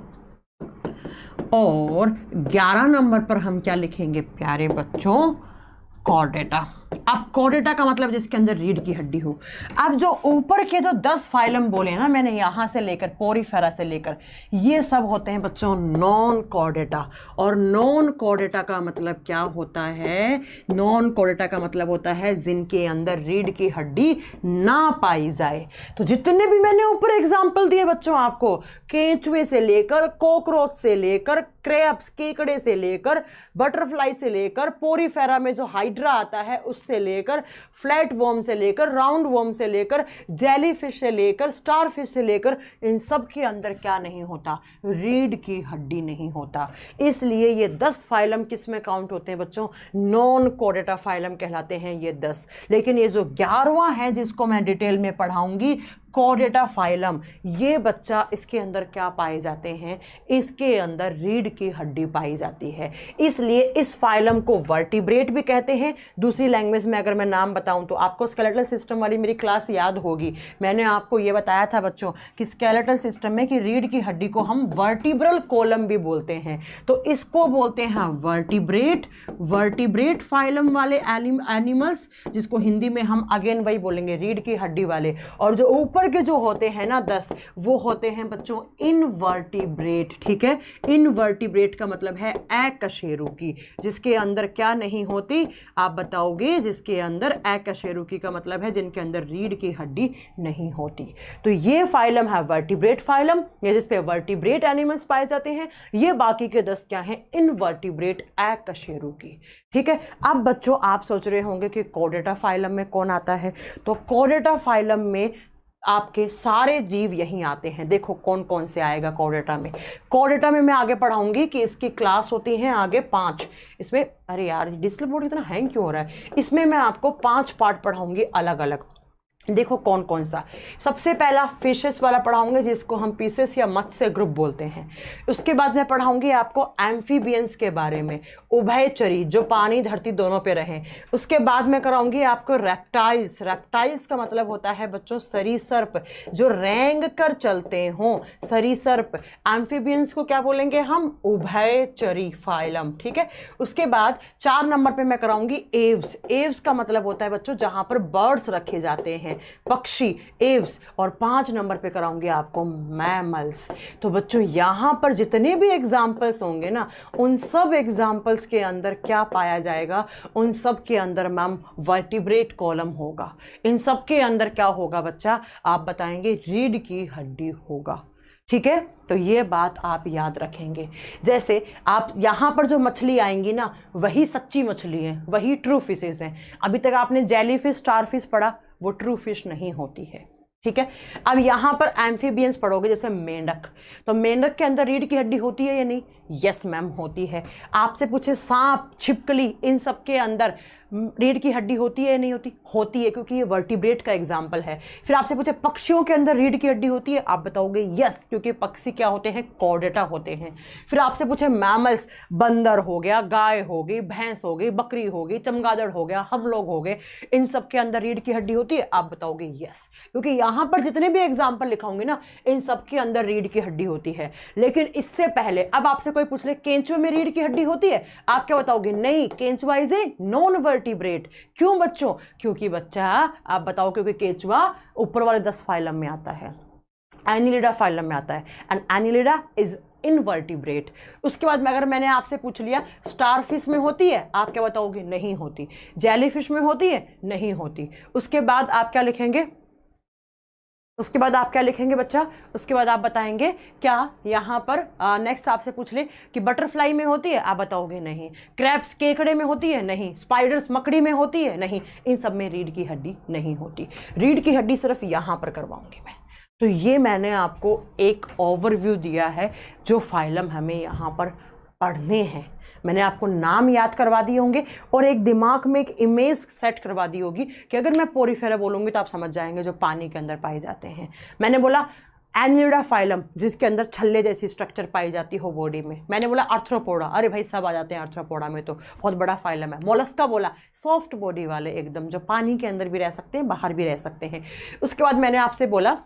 और 11 नंबर पर हम क्या लिखेंगे प्यारे बच्चों, कॉर्डेटा। अब कॉर्डेटा का मतलब जिसके अंदर रीढ़ की हड्डी हो। अब जो ऊपर के जो 10 फाइलम बोले ना मैंने, यहां से लेकर पोरीफेरा से लेकर, ये सब होते हैं बच्चों नॉन कॉर्डेटा। और नॉन कॉर्डेटा का मतलब क्या होता है, नॉन कॉर्डेटा का मतलब होता है जिनके अंदर रीढ़ की हड्डी ना पाई जाए। तो जितने भी मैंने ऊपर एग्जाम्पल दिए बच्चों आपको, केंचुए से लेकर, कॉकरोच से लेकर, क्रैब्स केकड़े से लेकर, बटरफ्लाई से लेकर, पोरीफेरा में जो हाइड्रा आता है उससे लेकर, फ्लैट वॉर्म से लेकर, राउंड वॉर्म से लेकर, जेलीफिश से लेकर, स्टारफिश से लेकर, इन सब के अंदर क्या नहीं होता, रीढ़ की हड्डी नहीं होता। इसलिए ये 10 फाइलम किस में काउंट होते हैं बच्चों, नॉन कॉर्डेटा फाइलम कहलाते हैं ये 10। लेकिन ये जो 11वां है जिसको मैं डिटेल में पढ़ाऊंगी, कॉर्डेटा फाइलम, ये बच्चा इसके अंदर क्या पाए जाते हैं, इसके अंदर रीढ़ की हड्डी पाई जाती है। इसलिए इस फाइलम को वर्टिब्रेट भी कहते हैं। दूसरी लैंग्वेज में अगर मैं नाम बताऊं तो आपको स्केलेटल सिस्टम वाली मेरी क्लास याद होगी, मैंने आपको ये बताया था बच्चों कि स्केलेटल सिस्टम में कि रीढ़ की हड्डी को हम वर्टिब्रल कॉलम भी बोलते हैं। तो इसको बोलते हैं वर्टिब्रेट, वर्टिब्रेट फाइलम वाले एनिमल्स, जिसको हिंदी में हम अगेन वही बोलेंगे रीढ़ की हड्डी वाले। और जो ऊपर के जो होते हैं ना 10, वो होते हैं बच्चों इनवर्टिब्रेट, ठीक है। इनवर्टिब्रेट का मतलब है अकशेरुकी, जिसके अंदर क्या नहीं होती, आप बताओगे, जिसके अंदर अकशेरुकी का मतलब है जिनके अंदर रीढ़ की हड्डी नहीं होती। तो ये फाइलम है वर्टिब्रेट फाइलम, ये जिस पे वर्टिब्रेट एनिमल्स पाए जाते हैं। ये बाकी के 10 क्या हैं, इनवर्टिब्रेट अकशेरुकी, ठीक है। अब बच्चों आप सोच रहे होंगे कि कॉर्डेटा फाइलम में कौन आता है, तो कॉर्डेटा फाइलम में आपके सारे जीव यहीं आते हैं। देखो कौन कौन से आएगा कॉर्डेटा में। कॉर्डेटा में मैं आगे पढ़ाऊंगी कि इसकी क्लास होती हैं आगे 5। इसमें, अरे यार डिस्प्ले बोर्ड इतना हैंग क्यों हो रहा है, इसमें मैं आपको 5 पार्ट पढ़ाऊंगी अलग अलग। देखो कौन कौन सा। सबसे पहला फिशेस वाला पढ़ाऊंगे जिसको हम पीसेस या मत्स्य ग्रुप बोलते हैं। उसके बाद मैं पढ़ाऊंगी आपको एम्फीबियंस के बारे में, उभयचरी जो पानी धरती दोनों पे रहें। उसके बाद मैं कराऊंगी आपको रेप्टाइल्स। रेप्टाइल्स का मतलब होता है बच्चों सरीसर्प, जो रेंग कर चलते हों, सरीसर्प। एम्फीबियंस को क्या बोलेंगे हम, उभयचरी फाइलम, ठीक है। उसके बाद 4 नंबर पे मैं कराऊंगी एव्स। एव्स का मतलब होता है बच्चों जहां पर बर्ड्स रखे जाते हैं, पक्षी, एव्स। और 5 नंबर पे कराऊंगी आपको मैमल्स। तो बच्चों यहां पर जितने भी एग्जाम्पल्स होंगे ना, उन सब एग्जाम्पल्स के अंदर क्या पाया जाएगा, उन सब के अंदर मैम वर्टिब्रेट कॉलम होगा। इन सब के अंदर क्या होगा बच्चा, आप बताएंगे रीढ़ की हड्डी होगा, ठीक है। तो ये बात आप याद रखेंगे। जैसे आप यहाँ पर जो मछली आएंगी ना, वही सच्ची मछली है, वही ट्रू फिशेस हैं। अभी तक आपने जेलीफिश, स्टारफिश पढ़ा, वो ट्रू फिश नहीं होती है, ठीक है। अब यहाँ पर एम्फीबियंस पढ़ोगे, जैसे मेंढक। तो मेंढक के अंदर रीढ़ की हड्डी होती है या नहीं, यस मैम होती है। आपसे पूछे सांप, छिपकली, इन सब के अंदर रीढ़ की हड्डी होती है या नहीं होती? होती है, क्योंकि ये वर्टिब्रेट का एग्जाम्पल है। फिर आपसे पूछे पक्षियों के अंदर रीढ़ की हड्डी होती है, आप बताओगे यस, क्योंकि पक्षी क्या होते हैं? कॉर्डेटा होते हैं। फिर आपसे पूछे मैमल्स, बंदर हो गया, गाय हो गई, भैंस हो गई, बकरी हो गई, चमगादड़ हो गया, हम लोग हो गए, इन सब के अंदर रीढ़ की हड्डी होती है, आप बताओगे यस, क्योंकि यहां पर जितने भी एग्जाम्पल लिखाऊंगी ना, इन सब के अंदर रीढ़ की हड्डी होती है। लेकिन इससे पहले अब आपसे कोई पूछ ले केंचुए में रीढ़ की हड्डी होती है, आप क्या बताओगे? नहीं, केंचुआ इज ए नॉन वर्टिब्रेट। क्यों बच्चों? क्योंकि बच्चा आप बताओ, क्योंकि केंचुआ ऊपर वाले 10 फाइलम में आता है, एनिलिडा फाइलम में आता है, एंड एनिलिडा इज इनवर्टिब्रेट। उसके बाद में अगर मैंने आपसे पूछ लिया स्टार फिश में होती है, आप क्या बताओगे? नहीं होती। जेली फिश में होती है? नहीं होती। उसके बाद आप क्या लिखेंगे? उसके बाद आप क्या लिखेंगे बच्चा? उसके बाद आप बताएंगे क्या यहाँ पर नेक्स्ट आपसे पूछ ले कि बटरफ्लाई में होती है, आप बताओगे नहीं। क्रैब्स केकड़े में होती है? नहीं। स्पाइडर्स मकड़ी में होती है? नहीं। इन सब में रीढ़ की हड्डी नहीं होती। रीढ़ की हड्डी सिर्फ यहाँ पर करवाऊंगी मैं। तो ये मैंने आपको एक ओवरव्यू दिया है जो फाइलम हमें यहाँ पर पढ़ने हैं। मैंने आपको नाम याद करवा दिए होंगे और एक दिमाग में एक इमेज सेट करवा दी होगी कि अगर मैं पोरीफेरा बोलूँगी तो आप समझ जाएंगे जो पानी के अंदर पाए जाते हैं। मैंने बोला एनिलिडा फाइलम, जिसके अंदर छल्ले जैसी स्ट्रक्चर पाई जाती हो बॉडी में। मैंने बोला आर्थ्रोपोडा, अरे भाई सब आ जाते हैं आर्थ्रोपोडा में, तो बहुत बड़ा फाइलम है। मोलस्का बोला, सॉफ्ट बॉडी वाले एकदम, जो पानी के अंदर भी रह सकते हैं, बाहर भी रह सकते हैं। उसके बाद मैंने आपसे बोला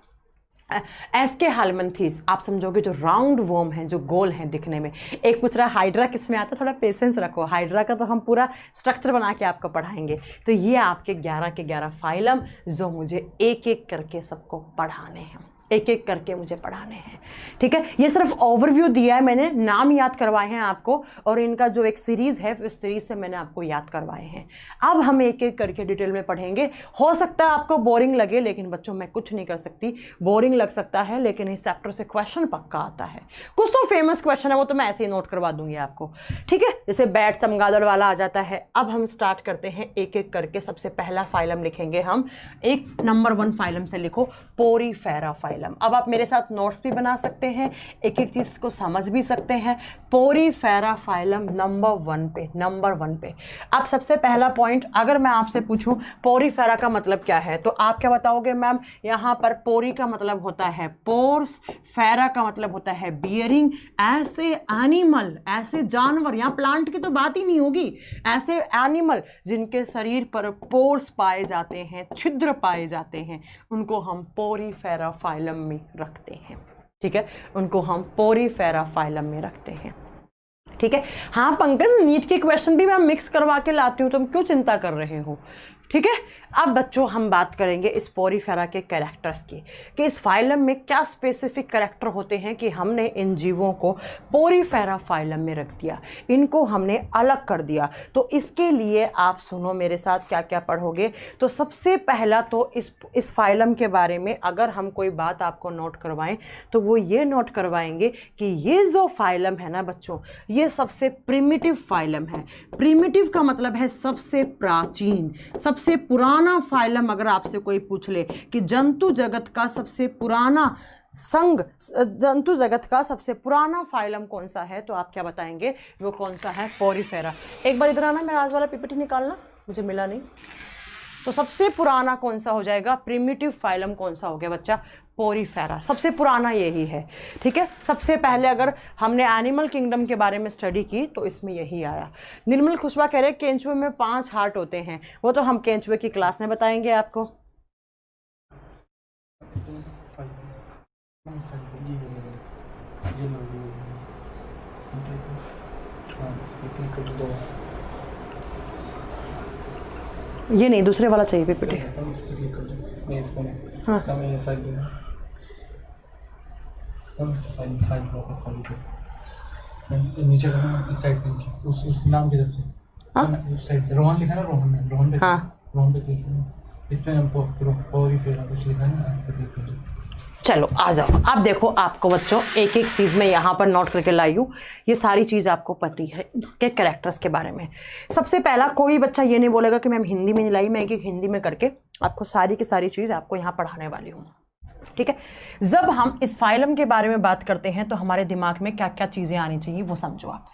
एस्के हालमंथीस, आप समझोगे जो राउंड वर्म हैं, जो गोल हैं दिखने में। एक पूछ रहा हाइड्रा किस में आता है, थोड़ा पेशेंस रखो, हाइड्रा का तो हम पूरा स्ट्रक्चर बना के आपको पढ़ाएंगे। तो ये आपके 11 के 11 फाइलम जो मुझे एक एक करके सबको पढ़ाने हैं, एक एक करके मुझे पढ़ाने हैं, ठीक है। ये सिर्फ ओवरव्यू दिया है मैंने, नाम याद करवाए हैं आपको, और इनका जो एक सीरीज़ है उस सीरीज़ से मैंने आपको याद करवाए हैं। अब हम एक एक करके डिटेल में पढ़ेंगे। हो सकता है आपको बोरिंग लगे, लेकिन बच्चों मैं कुछ नहीं कर सकती। बोरिंग लग सकता है, लेकिन इस चैप्टर से क्वेश्चन पक्का आता है। कुछ तो फेमस क्वेश्चन है, वो तो मैं ऐसे ही नोट करवा दूंगी आपको, ठीक है। जैसे बैट चमगादड़ वाला आ जाता है। अब हम स्टार्ट करते हैं एक एक करके। सबसे पहला फाइलम लिखेंगे हम, एक नंबर 1 फाइलम से लिखो, पोरीफेरा फाइलम। अब आप मेरे साथ नोट्स भी बना सकते हैं, एक एक चीज को समझ भी सकते हैं। पोरीफेरा फाइलम नंबर 1 पे। अब सबसे पहला पॉइंट, अगर मैं आपसे पूछूं पोरीफेरा का मतलब क्या है, तो आप क्या बताओगे? मैम यहाँ पर पोरी का मतलब होता है पोर्स, फेरा का मतलब होता है बियरिंग। ऐसे एनिमल, ऐसे जानवर, यहाँ प्लांट की तो बात ही नहीं होगी, ऐसे एनिमल जिनके शरीर पर पोर्स पाए जाते हैं, छिद्र पाए जाते हैं, उनको हम पोरीफेरा फाइलम में रखते हैं, ठीक है। उनको हम पोरीफेरा फाइलम में रखते हैं, ठीक है। हाँ पंकज, नीट के क्वेश्चन भी मैं मिक्स करवा के लाती हूँ, तुम क्यों चिंता कर रहे हो, ठीक है। अब बच्चों हम बात करेंगे इस पोरीफेरा के कैरेक्टर्स की, कि इस फाइलम में क्या स्पेसिफिक कैरेक्टर होते हैं कि हमने इन जीवों को पोरीफेरा फाइलम में रख दिया, इनको हमने अलग कर दिया। तो इसके लिए आप सुनो मेरे साथ क्या क्या पढ़ोगे। तो सबसे पहला तो इस फाइलम के बारे में अगर हम कोई बात आपको नोट करवाएं तो वो ये नोट करवाएंगे कि ये जो फाइलम है ना बच्चों, ये सबसे प्रिमिटिव फाइलम है। प्रिमिटिव का मतलब है सबसे प्राचीन, सबसे पुराना फाइलम। अगर आपसे कोई पूछ ले कि जंतु जगत का सबसे पुराना संघ, जंतु जगत का सबसे पुराना फाइलम कौन सा है, तो आप क्या बताएंगे? वो कौन सा है? पोरीफेरा। एक बार इधर आना, मेरा आज वाला पीपीटी निकालना, मुझे मिला नहीं। तो सबसे पुराना कौन सा हो जाएगा? प्रिमिटिव फाइलम कौन सा हो गया बच्चा? पोरीफेरा। सबसे पुराना यही है, ठीक है। सबसे पहले अगर हमने एनिमल किंगडम के बारे में स्टडी की तो इसमें यही आया। निर्मल खुशबा कह रहे केंचुए में 5 हार्ट होते हैं, वो तो हम केंचुए की क्लास में बताएंगे आपको। ये नहीं, दूसरे वाला चाहिए पीपीटी। हाँ नीचे इस साइड से नीचे उस नाम की तरफ से, उस साइड से रोहन लिखा ना, रोहन पे, हाँ रोहन पे क्लिक करो। इस पे हम पोरीफेरा कुछ लिखा है ना, इस पे क्लिक करो। चलो आ जाओ। अब देखो आपको बच्चों एक एक चीज़ मैं यहाँ पर नोट करके लाई हूँ, ये सारी चीज़ आपको पता है के कैरेक्टर्स के बारे में। सबसे पहला, कोई बच्चा ये नहीं बोलेगा कि मैम हिंदी में नहीं लाई, मैं एक एक हिंदी में करके आपको सारी की सारी चीज़ आपको यहाँ पढ़ाने वाली हूँ, ठीक है। जब हम इस फाइलम के बारे में बात करते हैं तो हमारे दिमाग में क्या क्या चीज़ें आनी चाहिए वो समझो आप।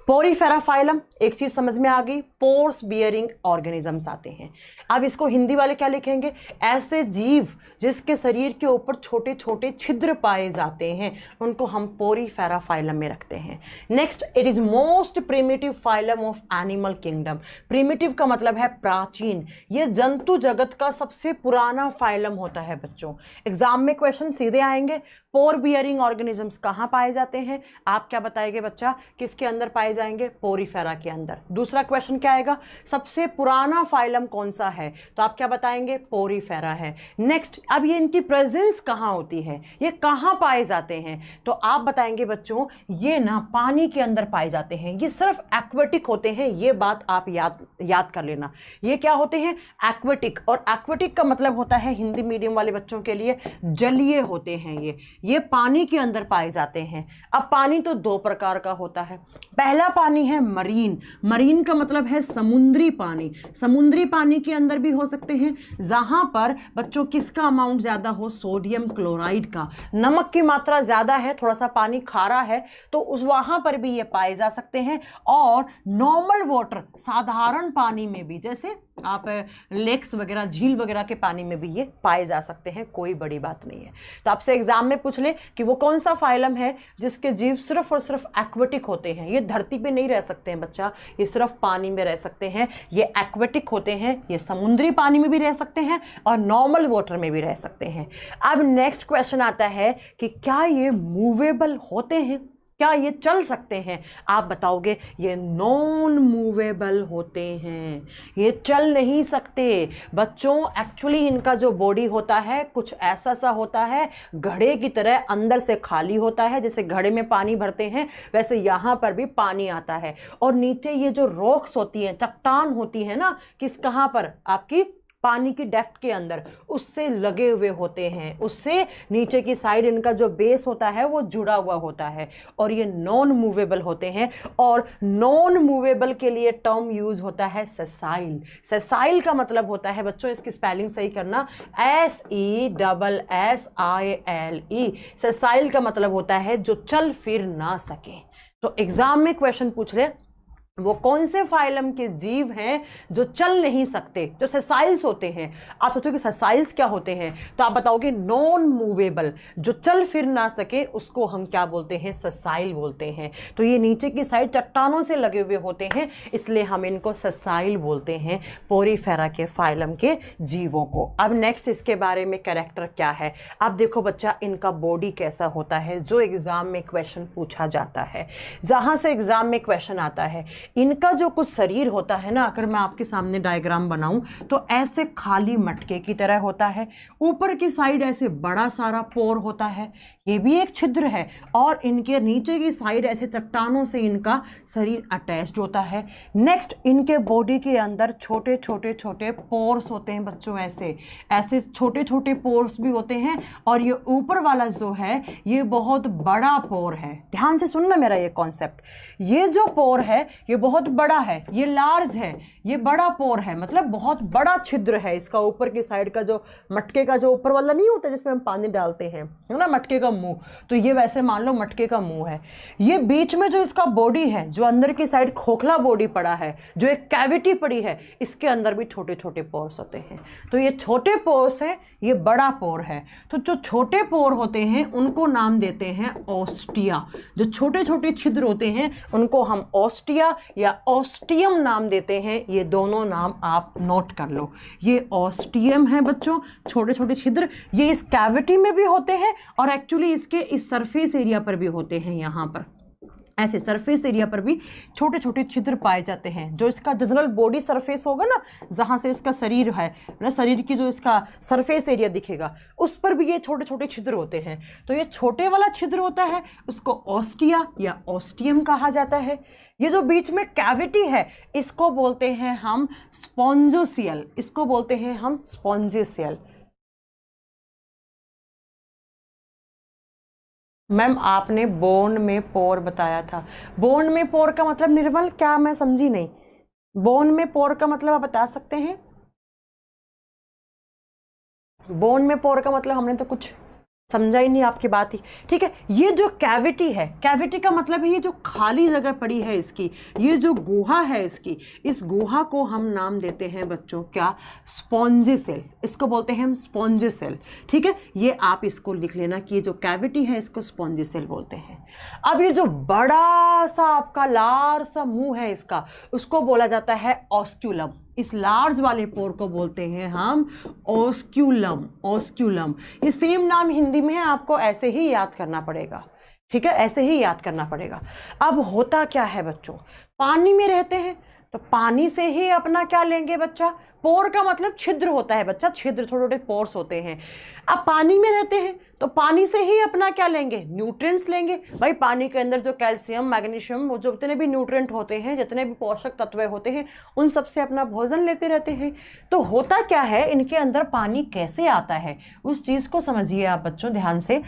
पोरीफेरा फाइलम, एक चीज समझ में आ गई, पोर्स बियरिंग ऑर्गेनिजम्स आते हैं। अब इसको हिंदी वाले क्या लिखेंगे, ऐसे जीव जिसके शरीर के ऊपर छोटे छोटे छिद्र पाए जाते हैं उनको हम पोरीफेरा फाइलम में रखते हैं। Next, it is most primitive phylum of animal kingdom. Primitive का मतलब है प्राचीन, ये जंतु जगत का सबसे पुराना फाइलम होता है बच्चों। एग्जाम में क्वेश्चन सीधे आएंगे, पोर बियरिंग ऑर्गेनिजम्स कहाँ पाए जाते हैं, आप क्या बताएंगे बच्चा, किसके अंदर पाए जाएंगे, पोरीफेरा के अंदर। दूसरा क्वेश्चन क्या आएगा, सबसे पुराना फाइलम कौन सा है, तो आप क्या बताएंगे, पोरीफेरा है। नेक्स्ट, अब ये इनकी प्रेजेंस कहाँ होती है, ये कहाँ पाए जाते हैं, तो आप बताएंगे बच्चों ये ना पानी के अंदर पाए जाते हैं, ये सिर्फ एक्वेटिक होते हैं, ये बात आप याद कर लेना। ये क्या होते हैं, एक्वेटिक, और एक्वेटिक का मतलब होता है हिंदी मीडियम वाले बच्चों के लिए जलीय होते हैं। ये पानी के अंदर पाए जाते हैं। अब पानी तो दो प्रकार का होता है, पहला पानी है मरीन, मरीन का मतलब है समुद्री पानी। समुद्री पानी के अंदर भी हो सकते हैं जहां पर बच्चों किसका अमाउंट ज्यादा हो, सोडियम क्लोराइड का, नमक की मात्रा ज्यादा है, थोड़ा सा पानी खारा है तो उस वहां पर भी ये पाए जा सकते हैं। और नॉर्मल वाटर, साधारण पानी में भी, जैसे आप लेक्स वगैरह, झील वगैरह के पानी में भी ये पाए जा सकते हैं, कोई बड़ी बात नहीं है। तो आपसे एग्जाम में पूछ ले कि वो कौन सा फाइलम है जिसके जीव सिर्फ और सिर्फ एक्वेटिक होते हैं, ये धरती पे नहीं रह सकते हैं बच्चा, ये सिर्फ पानी में रह सकते हैं, ये एक्वेटिक होते हैं, ये समुद्री पानी में भी रह सकते हैं और नॉर्मल वाटर में भी रह सकते हैं। अब नेक्स्ट क्वेश्चन आता है कि क्या ये मूवेबल होते हैं, क्या ये चल सकते हैं, आप बताओगे ये नॉन मूवेबल होते हैं, ये चल नहीं सकते बच्चों। एक्चुअली इनका जो बॉडी होता है कुछ ऐसा सा होता है, घड़े की तरह अंदर से खाली होता है, जैसे घड़े में पानी भरते हैं वैसे यहाँ पर भी पानी आता है, और नीचे ये जो रॉक्स होती हैं, चट्टान होती है ना, कहाँ पर, आपकी पानी की डेप्थ के अंदर, उससे लगे हुए होते हैं, उससे नीचे की साइड इनका जो बेस होता है वो जुड़ा हुआ होता है, और ये नॉन मूवेबल होते हैं। और नॉन मूवेबल के लिए टर्म यूज होता है सेसाइल। सेसाइल का मतलब होता है बच्चों, इसकी स्पेलिंग सही करना, SESSILE। सेसाइल का मतलब होता है जो चल फिर ना सके। तो एग्जाम में क्वेश्चन पूछ रहे वो कौन से फाइलम के जीव हैं जो चल नहीं सकते, जो सेसाइल्स होते हैं। आप सोचोगे सेसाइल्स क्या होते हैं, तो आप बताओगे नॉन मूवेबल, जो चल फिर ना सके उसको हम क्या बोलते हैं, सेसाइल बोलते हैं। तो ये नीचे की साइड चट्टानों से लगे हुए होते हैं, इसलिए हम इनको सेसाइल बोलते हैं, पोरीफेरा के फाइलम के जीवों को। अब नेक्स्ट इसके बारे में कैरेक्टर क्या है, अब देखो बच्चा इनका बॉडी कैसा होता है, जो एग्जाम में क्वेश्चन पूछा जाता है, जहां से एग्जाम में क्वेश्चन आता है। इनका जो कुछ शरीर होता है ना, अगर मैं आपके सामने डायग्राम बनाऊं तो ऐसे खाली मटके की तरह होता है, ऊपर की साइड ऐसे बड़ा सारा पोर होता है, ये भी एक छिद्र है, और इनके नीचे की साइड ऐसे चट्टानों से इनका शरीर अटैच्ड होता है। नेक्स्ट, इनके बॉडी के अंदर छोटे छोटे छोटे पोर्स होते हैं बच्चों, ऐसे ऐसे छोटे छोटे पोर्स भी होते हैं, और ये ऊपर वाला जो है ये बहुत बड़ा पोर है। ध्यान से सुनना मेरा ये कॉन्सेप्ट, ये जो पोर है ये बहुत बड़ा है, ये लार्ज है, ये बड़ा पोर है, मतलब बहुत बड़ा छिद्र है इसका। ऊपर की साइड का जो मटके का जो ऊपर वाला नहीं होता जिसमें हम पानी डालते हैं, है ना, मटके का मुंह, तो ये वैसे मान लो मटके का मुंह है। ये बीच में जो इसका बॉडी है, जो अंदर की साइड खोखला बॉडी पड़ा है, जो एक कैविटी पड़ी है, इसके अंदर भी छोटे छोटे पोर्स होते हैं। तो ये छोटे पोर्स है, ये बड़ा पोर है। तो जो छोटे पोर होते हैं उनको नाम देते हैं ऑस्टिया, जो छोटे छोटे छिद्र होते हैं उनको हम ऑस्टिया या ऑस्टियम नाम देते हैं। ये दोनों नाम आप नोट कर लो, ये ऑस्टियम है बच्चों, छोटे छोटे छिद्र, ये इस कैविटी में भी होते हैं और एक्चुअली इसके इस सरफेस एरिया पर भी होते हैं, यहाँ पर ऐसे सरफेस एरिया पर भी छोटे छोटे छिद्र पाए जाते हैं। जो इसका जनरल बॉडी सरफेस होगा ना, जहाँ से इसका शरीर है ना, शरीर की जो इसका सरफेस एरिया दिखेगा उस पर भी ये छोटे छोटे छिद्र होते हैं। तो ये छोटे वाला छिद्र होता है उसको ऑस्टिया या ऑस्टियम कहा जाता है। ये जो बीच में कैविटी है इसको बोलते हैं हम स्पॉन्जोसियल, इसको बोलते हैं हम स्पॉन्जिसियल। मैम आपने बोन में पोर बताया था, बोन में पोर का मतलब निर्मल क्या, मैं समझी नहीं, बोन में पोर का मतलब आप बता सकते हैं? बोन में पोर का मतलब हमने तो कुछ समझा ही नहीं आपकी बात ही, ठीक है। ये जो कैविटी है, कैविटी का मतलब है ये जो खाली जगह पड़ी है इसकी, ये जो गुहा है इसकी, इस गुहा को हम नाम देते हैं बच्चों क्या, स्पॉन्जी सेल, इसको बोलते हैं हम स्पॉन्जी सेल, ठीक है। ये आप इसको लिख लेना कि ये जो कैविटी है इसको स्पॉन्जी सेल बोलते हैं। अब ये जो बड़ा सा आपका लार्ज सा मुंह है इसका, उसको बोला जाता है ऑस्क्यूलम, इस लार्ज वाले पोर को बोलते हैं हम ऑस्क्यूलम, ऑस्क्यूलम। ये सेम नाम हिंदी में है, आपको ऐसे ही याद करना पड़ेगा, ठीक है, ऐसे ही याद करना पड़ेगा। अब होता क्या है बच्चों, पानी में रहते हैं तो पानी से ही अपना क्या लेंगे बच्चा, पोर का मतलब छिद्र होता है बच्चा, छिद्र, थोड़े थोड़े पोर्स होते हैं। अब पानी में रहते हैं तो पानी से ही अपना क्या लेंगे, न्यूट्रिएंट्स लेंगे। भाई पानी के अंदर जो कैल्शियम, मैग्नीशियम, वो जो जितने भी न्यूट्रिएंट होते हैं, जितने भी पोषक तत्व होते हैं, उन सब से अपना भोजन लेते रहते हैं। तो होता क्या है, इनके अंदर पानी कैसे आता है उस चीज़ को समझिए आप बच्चों ध्यान से।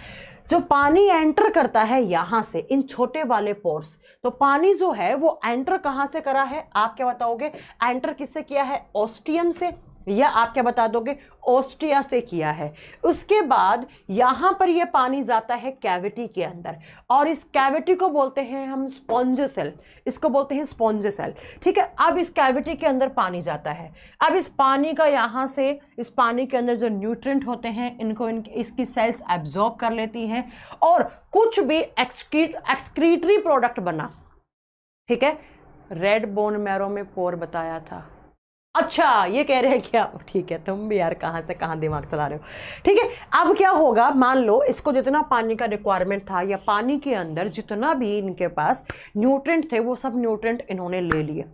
जो पानी एंटर करता है यहाँ से, इन छोटे वाले पोर्स, तो पानी जो है वो एंटर कहाँ से करा है, आप क्या बताओगे, एंटर किससे किया है, ऑस्टियम से, या आप क्या बता दोगे, ऑस्टिया से किया है। उसके बाद यहाँ पर ये पानी जाता है कैविटी के अंदर, और इस कैविटी को बोलते हैं हम स्पॉन्ज सेल, इसको बोलते हैं स्पॉन्ज सेल, ठीक है। अब इस कैविटी के अंदर पानी जाता है, अब इस पानी का यहाँ से, इस पानी के अंदर जो न्यूट्रिएंट होते हैं इनको इसकी सेल्स एब्जॉर्ब कर लेती हैं, और कुछ भी एक्सक्रीटरी प्रोडक्ट बना, ठीक है। रेड बोन मैरो में पोर बताया था, अच्छा ये कह रहे हैं क्या, ठीक है, तुम भी यार कहाँ से कहाँ दिमाग चला रहे हो, ठीक है। अब क्या होगा, मान लो इसको जितना पानी का रिक्वायरमेंट था, या पानी के अंदर जितना भी इनके पास न्यूट्रिएंट थे वो सब न्यूट्रिएंट इन्होंने ले लिए।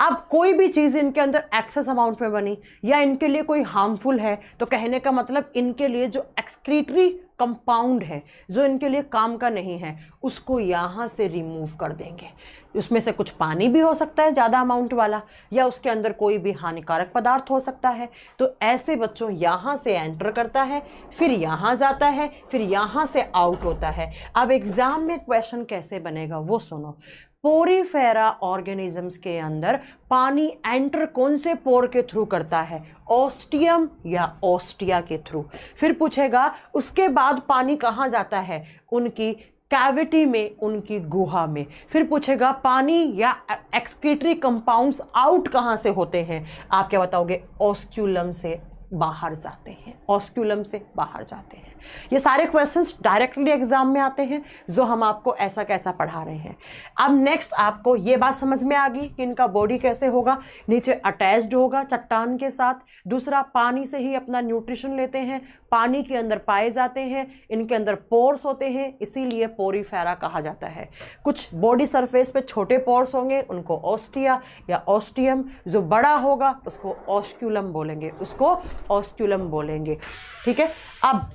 अब कोई भी चीज़ इनके अंदर एक्सेस अमाउंट में बनी या इनके लिए कोई हार्मफुल है, तो कहने का मतलब इनके लिए जो एक्सक्रीटरी कंपाउंड है, जो इनके लिए काम का नहीं है, उसको यहाँ से रिमूव कर देंगे। उसमें से कुछ पानी भी हो सकता है ज़्यादा अमाउंट वाला, या उसके अंदर कोई भी हानिकारक पदार्थ हो सकता है। तो ऐसे बच्चों यहाँ से एंटर करता है, फिर यहाँ जाता है, फिर यहाँ से आउट होता है। अब एग्जाम में क्वेश्चन कैसे बनेगा वो सुनो। पोरीफेरा ऑर्गेनिजम्स के अंदर पानी एंटर कौन से पोर के थ्रू करता है, ऑस्टियम या ऑस्टिया के थ्रू। फिर पूछेगा उसके बाद पानी कहाँ जाता है, उनकी कैविटी में, उनकी गुहा में। फिर पूछेगा पानी या एक्सक्रीटरी कंपाउंड्स आउट कहाँ से होते हैं, आप क्या बताओगे, ऑस्क्यूलम से बाहर जाते हैं, ऑस्क्यूलम से बाहर जाते हैं। ये सारे क्वेश्चंस डायरेक्टली एग्जाम में आते हैं, जो हम आपको ऐसा कैसा पढ़ा रहे हैं। अब नेक्स्ट आपको ये बात समझ में आ गई कि इनका बॉडी कैसे होगा, नीचे अटैच्ड होगा चट्टान के साथ। दूसरा, पानी से ही अपना न्यूट्रिशन लेते हैं, पानी के अंदर पाए जाते हैं, इनके अंदर पोर्स होते हैं, इसीलिए पोरीफेरा कहा जाता है। कुछ बॉडी सरफेस पे छोटे पोर्स होंगे, उनको ऑस्टिया या ऑस्टियम, जो बड़ा होगा उसको ऑस्क्यूलम बोलेंगे, उसको ऑस्क्यूलम बोलेंगे, ठीक है। अब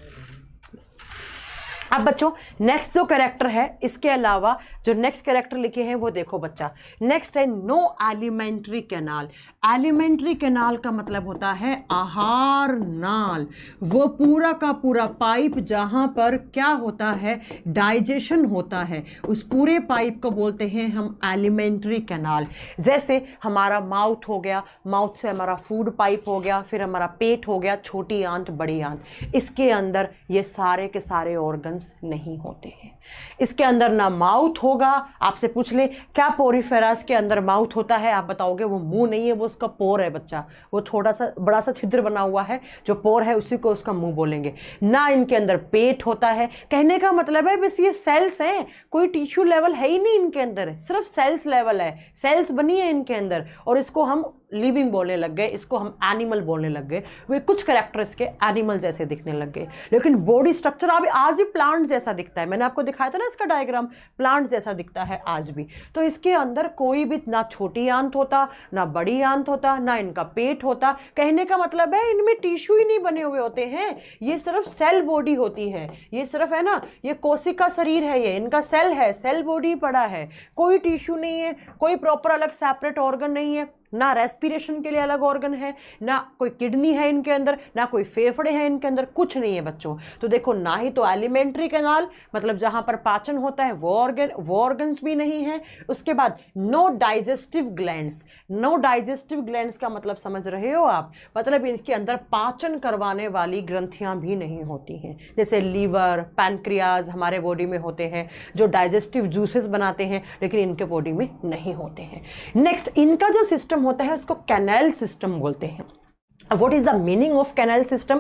बच्चों नेक्स्ट जो कैरेक्टर है, इसके अलावा जो नेक्स्ट कैरेक्टर लिखे हैं वो देखो बच्चा। नेक्स्ट है no elementary canal. Elementary canal का मतलब होता है आहार नाल, वो पूरा का पूरा पाइप जहाँ पर क्या होता है, डाइजेशन होता है, उस पूरे पाइप को बोलते हैं हम एलिमेंट्री कैनाल। जैसे हमारा माउथ हो गया, माउथ से हमारा फूड पाइप हो गया, फिर हमारा पेट हो गया, छोटी आंत बड़ी आंत, इसके अंदर ये सारे के सारे ऑर्गन्स नहीं होते हैं। इसके अंदर ना माउथ होगा, आपसे पूछ ले क्या पोरीफेरास के अंदर माउथ होता है, आप बताओगे वो मुंह नहीं है, वो उसका पोर है बच्चा, वो थोड़ा सा बड़ा सा छिद्र बना हुआ है, जो पोर है उसी को उसका मुंह बोलेंगे। ना इनके अंदर पेट होता है, कहने का मतलब है बस ये सेल्स हैं, कोई टिश्यू लेवल है ही नहीं इनके अंदर, सिर्फ सेल्स लेवल है, सेल्स बनी है इनके अंदर, और इसको हम लिविंग बोलने लग गए, इसको हम एनिमल बोलने लग गए। वे कुछ कैरेक्टर्स के एनिमल जैसे दिखने लग गए, लेकिन बॉडी स्ट्रक्चर अभी आज भी प्लांट जैसा दिखता है। मैंने आपको दिखाया था ना इसका डायग्राम, प्लांट जैसा दिखता है आज भी। तो इसके अंदर कोई भी ना छोटी आंत होता, ना बड़ी आंत होता, ना इनका पेट होता। कहने का मतलब है इनमें टिश्यू ही नहीं बने हुए होते हैं, ये सिर्फ सेल बॉडी होती है, ये सिर्फ है ना, ये कोशिका शरीर है, ये इनका सेल है, सेल बॉडी पड़ा है, कोई टिश्यू नहीं है, कोई प्रॉपर अलग सेपरेट ऑर्गन नहीं है, ना रेस्पिरेशन के लिए अलग ऑर्गन है, ना कोई किडनी है इनके अंदर, ना कोई फेफड़े हैं इनके अंदर, कुछ नहीं है बच्चों। तो देखो ना ही तो एलिमेंट्री कैनाल मतलब जहां पर पाचन होता है वो ऑर्गन्स भी नहीं है। उसके बाद no digestive glands, no digestive glands का मतलब समझ रहे हो आप, मतलब इनके अंदर पाचन करवाने वाली ग्रंथियां भी नहीं होती हैं, जैसे लीवर, पैनक्रियाज हमारे बॉडी में होते हैं जो डाइजेस्टिव जूसेस बनाते हैं, लेकिन इनके बॉडी में नहीं होते हैं। नेक्स्ट, इनका जो सिस्टम होता है उसको कैनाल सिस्टम बोलते हैं। What is the meaning of canal system?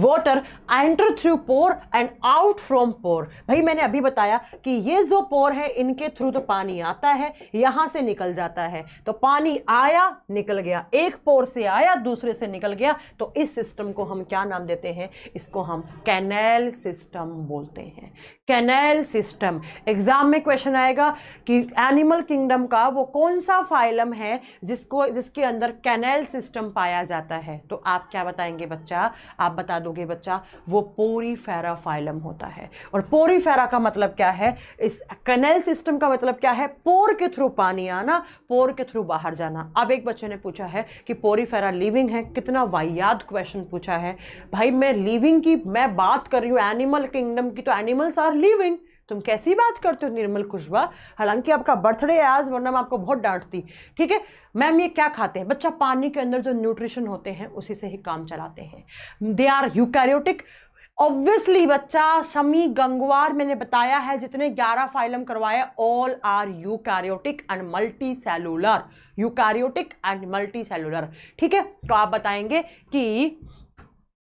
Water enter through pore and out from pore। भाई मैंने अभी बताया कि ये जो पोर है इनके थ्रू तो पानी आता है, यहां से निकल जाता है, तो पानी आया निकल गया, एक पोर से आया दूसरे से निकल गया, तो इस सिस्टम को हम क्या नाम देते हैं? इसको हम कैनाल सिस्टम बोलते हैं। कैनाल सिस्टम एग्जाम में क्वेश्चन आएगा कि एनिमल किंगडम का वो कौन सा फाइलम है जिसके अंदर कैनाल सिस्टम पाया जाता है? तो आप क्या बताएंगे बच्चा? आप बता दोगे बच्चा वो पोरीफेरा फाइलम होता है। और पोरीफेरा का मतलब क्या है? इस कैनाल सिस्टम का मतलब क्या है? पोर के थ्रू पानी आना, पोर के थ्रू बाहर जाना। अब एक बच्चे ने पूछा है कि पोरीफेरा लिविंग है, कितना वाहियात क्वेश्चन पूछा है भाई। मैं लिविंग की मैं बात कर रही हूँ, एनिमल किंगडम की, तो एनिमल्स आर लिविंग। तुम कैसी बात करते हो निर्मल खुशबा? हालांकि आपका बर्थडे है आज, वरना मैं आपको बहुत डांटती। ठीक है मैम, ये क्या खाते हैं? बच्चा पानी के अंदर जो न्यूट्रिशन होते हैं उसी से ही काम चलाते हैं। They are eukaryotic. ऑब्वियसली बच्चा, शमी गंगवार मैंने बताया है जितने 11 फाइलम करवाए, all are eukaryotic and multi cellular. Eukaryotic and multi cellular. ठीक है, तो आप बताएंगे कि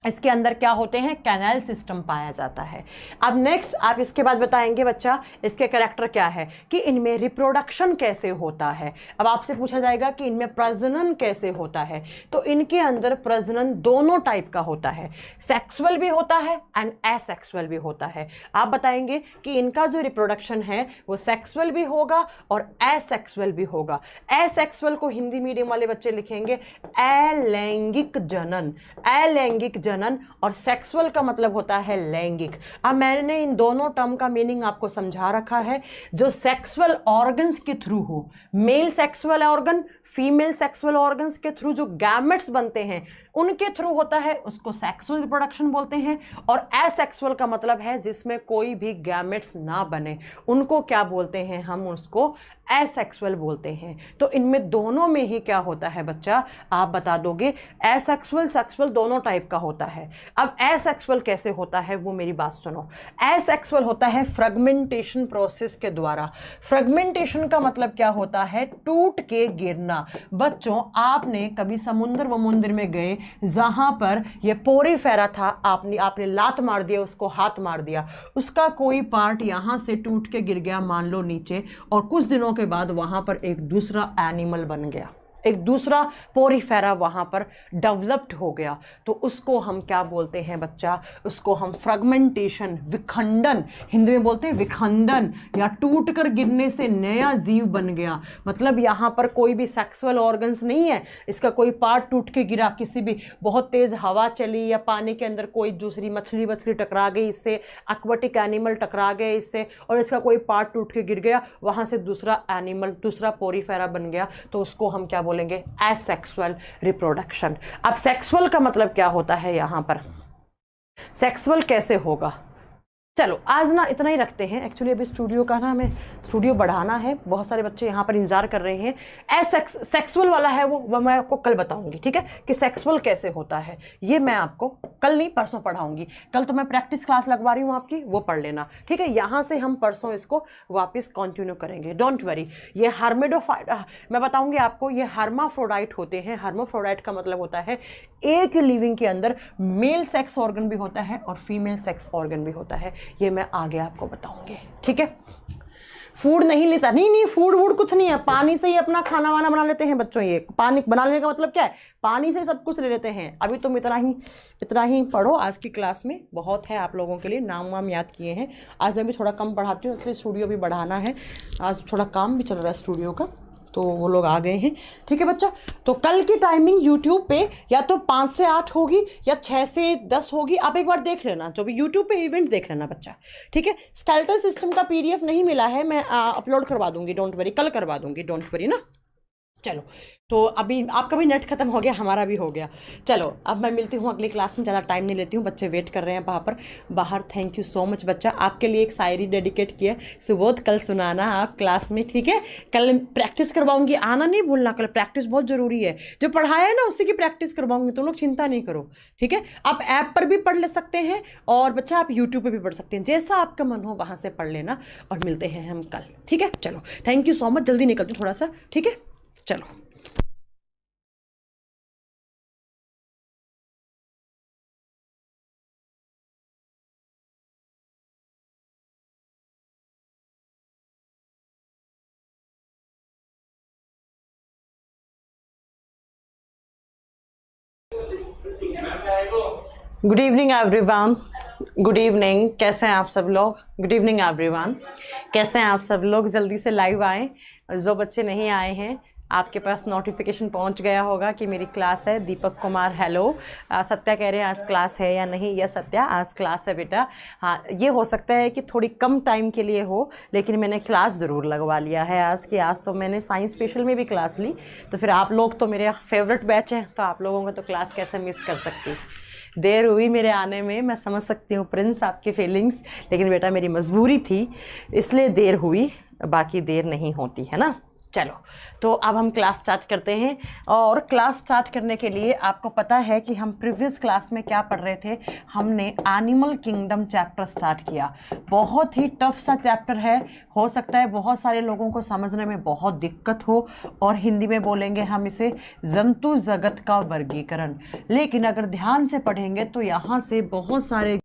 इसके अंदर क्या होते हैं? कैनाल सिस्टम पाया जाता है। अब नेक्स्ट आप इसके बाद बताएंगे बच्चा इसके कैरेक्टर क्या है, कि इनमें रिप्रोडक्शन कैसे होता है। अब आपसे पूछा जाएगा कि इनमें प्रजनन कैसे होता है, तो इनके अंदर प्रजनन दोनों टाइप का होता है, सेक्सुअल भी होता है एंड एसेक्सुअल भी होता है। आप बताएंगे कि इनका जो रिप्रोडक्शन है वो सेक्सुअल भी होगा और एसेक्सुअल भी होगा। एसेक्सुअल को हिंदी मीडियम वाले बच्चे लिखेंगे अलैंगिक जनन, अलैंगिक जनन, और सेक्सुअल का मतलब होता है लैंगिक। अब मैंने इन दोनों टर्म का मीनिंग आपको समझा रखा है। जो सेक्सुअल ऑर्गन्स के थ्रू हो, male sexual organ, female sexual organs के थ्रू जो गैमेट्स बनते हैं उनके थ्रू होता है, उसको सेक्सुअल रिप्रोडक्शन बोलते हैं। और एसेक्सुअल का मतलब है जिसमें कोई भी गैमेट्स ना बने, उनको क्या बोलते हैं? हम उसको एसेक्सुअल बोलते हैं। तो इनमें दोनों में ही क्या होता है बच्चा? आप बता दोगे। एसेक्सुअल सेक्सुअल दोनों टाइप का होता है। अब एसेक्सुअल कैसे होता है वो मेरी बात सुनो। एसेक्सुअल होता है फ्रेगमेंटेशन प्रोसेस के द्वारा। फ्रेगमेंटेशन का मतलब क्या होता है? टूट के गिरना। बच्चों आपने कभी समुद्र वमुद्र में गए जहां पर ये पोरीफेरा था, आपने लात मार दिया, उसको हाथ मार दिया, उसका कोई पार्ट यहां से टूट के गिर गया मान लो नीचे, और कुछ दिनों के बाद वहां पर एक दूसरा एनिमल बन गया, एक दूसरा पोरीफेरा वहां पर डेवलप्ड हो गया, तो उसको हम क्या बोलते हैं बच्चा? उसको हम फ्रेगमेंटेशन, विखंडन, हिंदी में बोलते हैं विखंडन, या टूट कर गिरने से नया जीव बन गया। मतलब यहाँ पर कोई भी सेक्सुअल ऑर्गन्स नहीं है, इसका कोई पार्ट टूट के गिरा, किसी भी बहुत तेज हवा चली या पानी के अंदर कोई दूसरी मछली टकरा गई इससे, एक्वाटिक एनिमल टकरा गए इससे, और इसका कोई पार्ट टूट के गिर गया, वहां से दूसरा एनिमल, दूसरा पोरीफेरा बन गया, तो उसको हम क्या बोलेंगे? Asexual reproduction. अब सेक्सुअल का मतलब क्या होता है? यहां पर सेक्सुअल कैसे होगा? चलो आज ना इतना ही रखते हैं। एक्चुअली अभी स्टूडियो का ना हमें स्टूडियो बढ़ाना है, बहुत सारे बच्चे यहाँ पर इंतजार कर रहे हैं। सेक्सुअल वाला है वो मैं आपको कल बताऊंगी, ठीक है, कि सेक्सुअल कैसे होता है। ये मैं आपको कल नहीं परसों पढ़ाऊंगी। कल तो मैं प्रैक्टिस क्लास लगवा रही हूँ आपकी, वो पढ़ लेना, ठीक है। यहाँ से हम परसों इसको वापस कंटिन्यू करेंगे, डोंट वरी। ये हार्मेडोफाइट मैं बताऊंगी आपको, ये हर्माफ्रोडाइट होते हैं। हर्माफ्रोडाइट का मतलब होता है एक लिविंग के अंदर मेल सेक्स ऑर्गन भी होता है और फीमेल सेक्स ऑर्गन भी होता है। ये मैं आगे आपको बताऊंगी, ठीक है। फूड नहीं लेता, नहीं फूड वूड कुछ नहीं है, पानी से ही अपना खाना वाना बना लेते हैं बच्चों। ये पानी बना लेने का मतलब क्या है? पानी से सब कुछ ले लेते हैं। अभी तुम इतना ही पढ़ो, आज की क्लास में बहुत है आप लोगों के लिए, नाम वाम याद किए हैं। आज मैं भी थोड़ा कम पढ़ाती हूँ, इसलिए स्टूडियो भी बढ़ाना है, आज थोड़ा काम भी चल रहा है स्टूडियो का, तो वो लोग आ गए हैं, ठीक है बच्चा। तो कल की टाइमिंग यूट्यूब पे या तो 5 से 8 होगी या 6 से 10 होगी। आप एक बार देख लेना, जो भी यूट्यूब पे इवेंट देख लेना बच्चा, ठीक है। स्केलेटल सिस्टम का PDF नहीं मिला है, मैं अपलोड करवा दूंगी, डोंट वरी, कल करवा दूंगी, डोंट वरी ना। चलो, तो अभी आपका भी नेट खत्म हो गया, हमारा भी हो गया। चलो अब मैं मिलती हूँ अगली क्लास में, ज़्यादा टाइम नहीं लेती हूँ, बच्चे वेट कर रहे हैं बाहर। थैंक यू सो मच बच्चा, आपके लिए एक शायरी डेडिकेट किया, सुबोध कल सुनाना आप क्लास में, ठीक है? कल प्रैक्टिस करवाऊंगी, आना नहीं भूलना, कल प्रैक्टिस बहुत ज़रूरी है। जो पढ़ाया है ना उसी की प्रैक्टिस करवाऊंगी, तुम लोग चिंता नहीं करो, ठीक है? आप ऐप पर भी पढ़ ले सकते हैं और बच्चा आप यूट्यूब पर भी पढ़ सकते हैं, जैसा आपका मन हो वहाँ से पढ़ लेना। और मिलते हैं हम कल, ठीक है? चलो थैंक यू सो मच, जल्दी निकलती हूँ थोड़ा सा, ठीक है? चलो। Good evening everyone, good evening, कैसे हैं आप सब लोग? गुड इवनिंग एवरीवन, कैसे हैं आप सब लोग? जल्दी से लाइव आएँ, जो बच्चे नहीं आए हैं आपके पास नोटिफिकेशन पहुंच गया होगा कि मेरी क्लास है। दीपक कुमार हेलो, सत्या कह रहे हैं आज क्लास है या नहीं? यस सत्या आज क्लास है बेटा। हाँ, ये हो सकता है कि थोड़ी कम टाइम के लिए हो, लेकिन मैंने क्लास ज़रूर लगवा लिया है आज की। आज तो मैंने साइंस स्पेशल में भी क्लास ली, तो फिर आप लोग तो मेरे फेवरेट बैच हैं, तो आप लोगों को तो क्लास कैसे मिस कर सकती। देर हुई मेरे आने में, मैं समझ सकती हूँ प्रिंस आपकी फीलिंग्स, लेकिन बेटा मेरी मजबूरी थी इसलिए देर हुई, बाकी देर नहीं होती है ना। चलो तो अब हम क्लास स्टार्ट करते हैं। और क्लास स्टार्ट करने के लिए आपको पता है कि हम प्रीवियस क्लास में क्या पढ़ रहे थे? हमने एनिमल किंगडम चैप्टर स्टार्ट किया। बहुत ही टफ सा चैप्टर है, हो सकता है बहुत सारे लोगों को समझने में बहुत दिक्कत हो, और हिंदी में बोलेंगे हम इसे जंतु जगत का वर्गीकरण। लेकिन अगर ध्यान से पढ़ेंगे तो यहाँ से बहुत सारे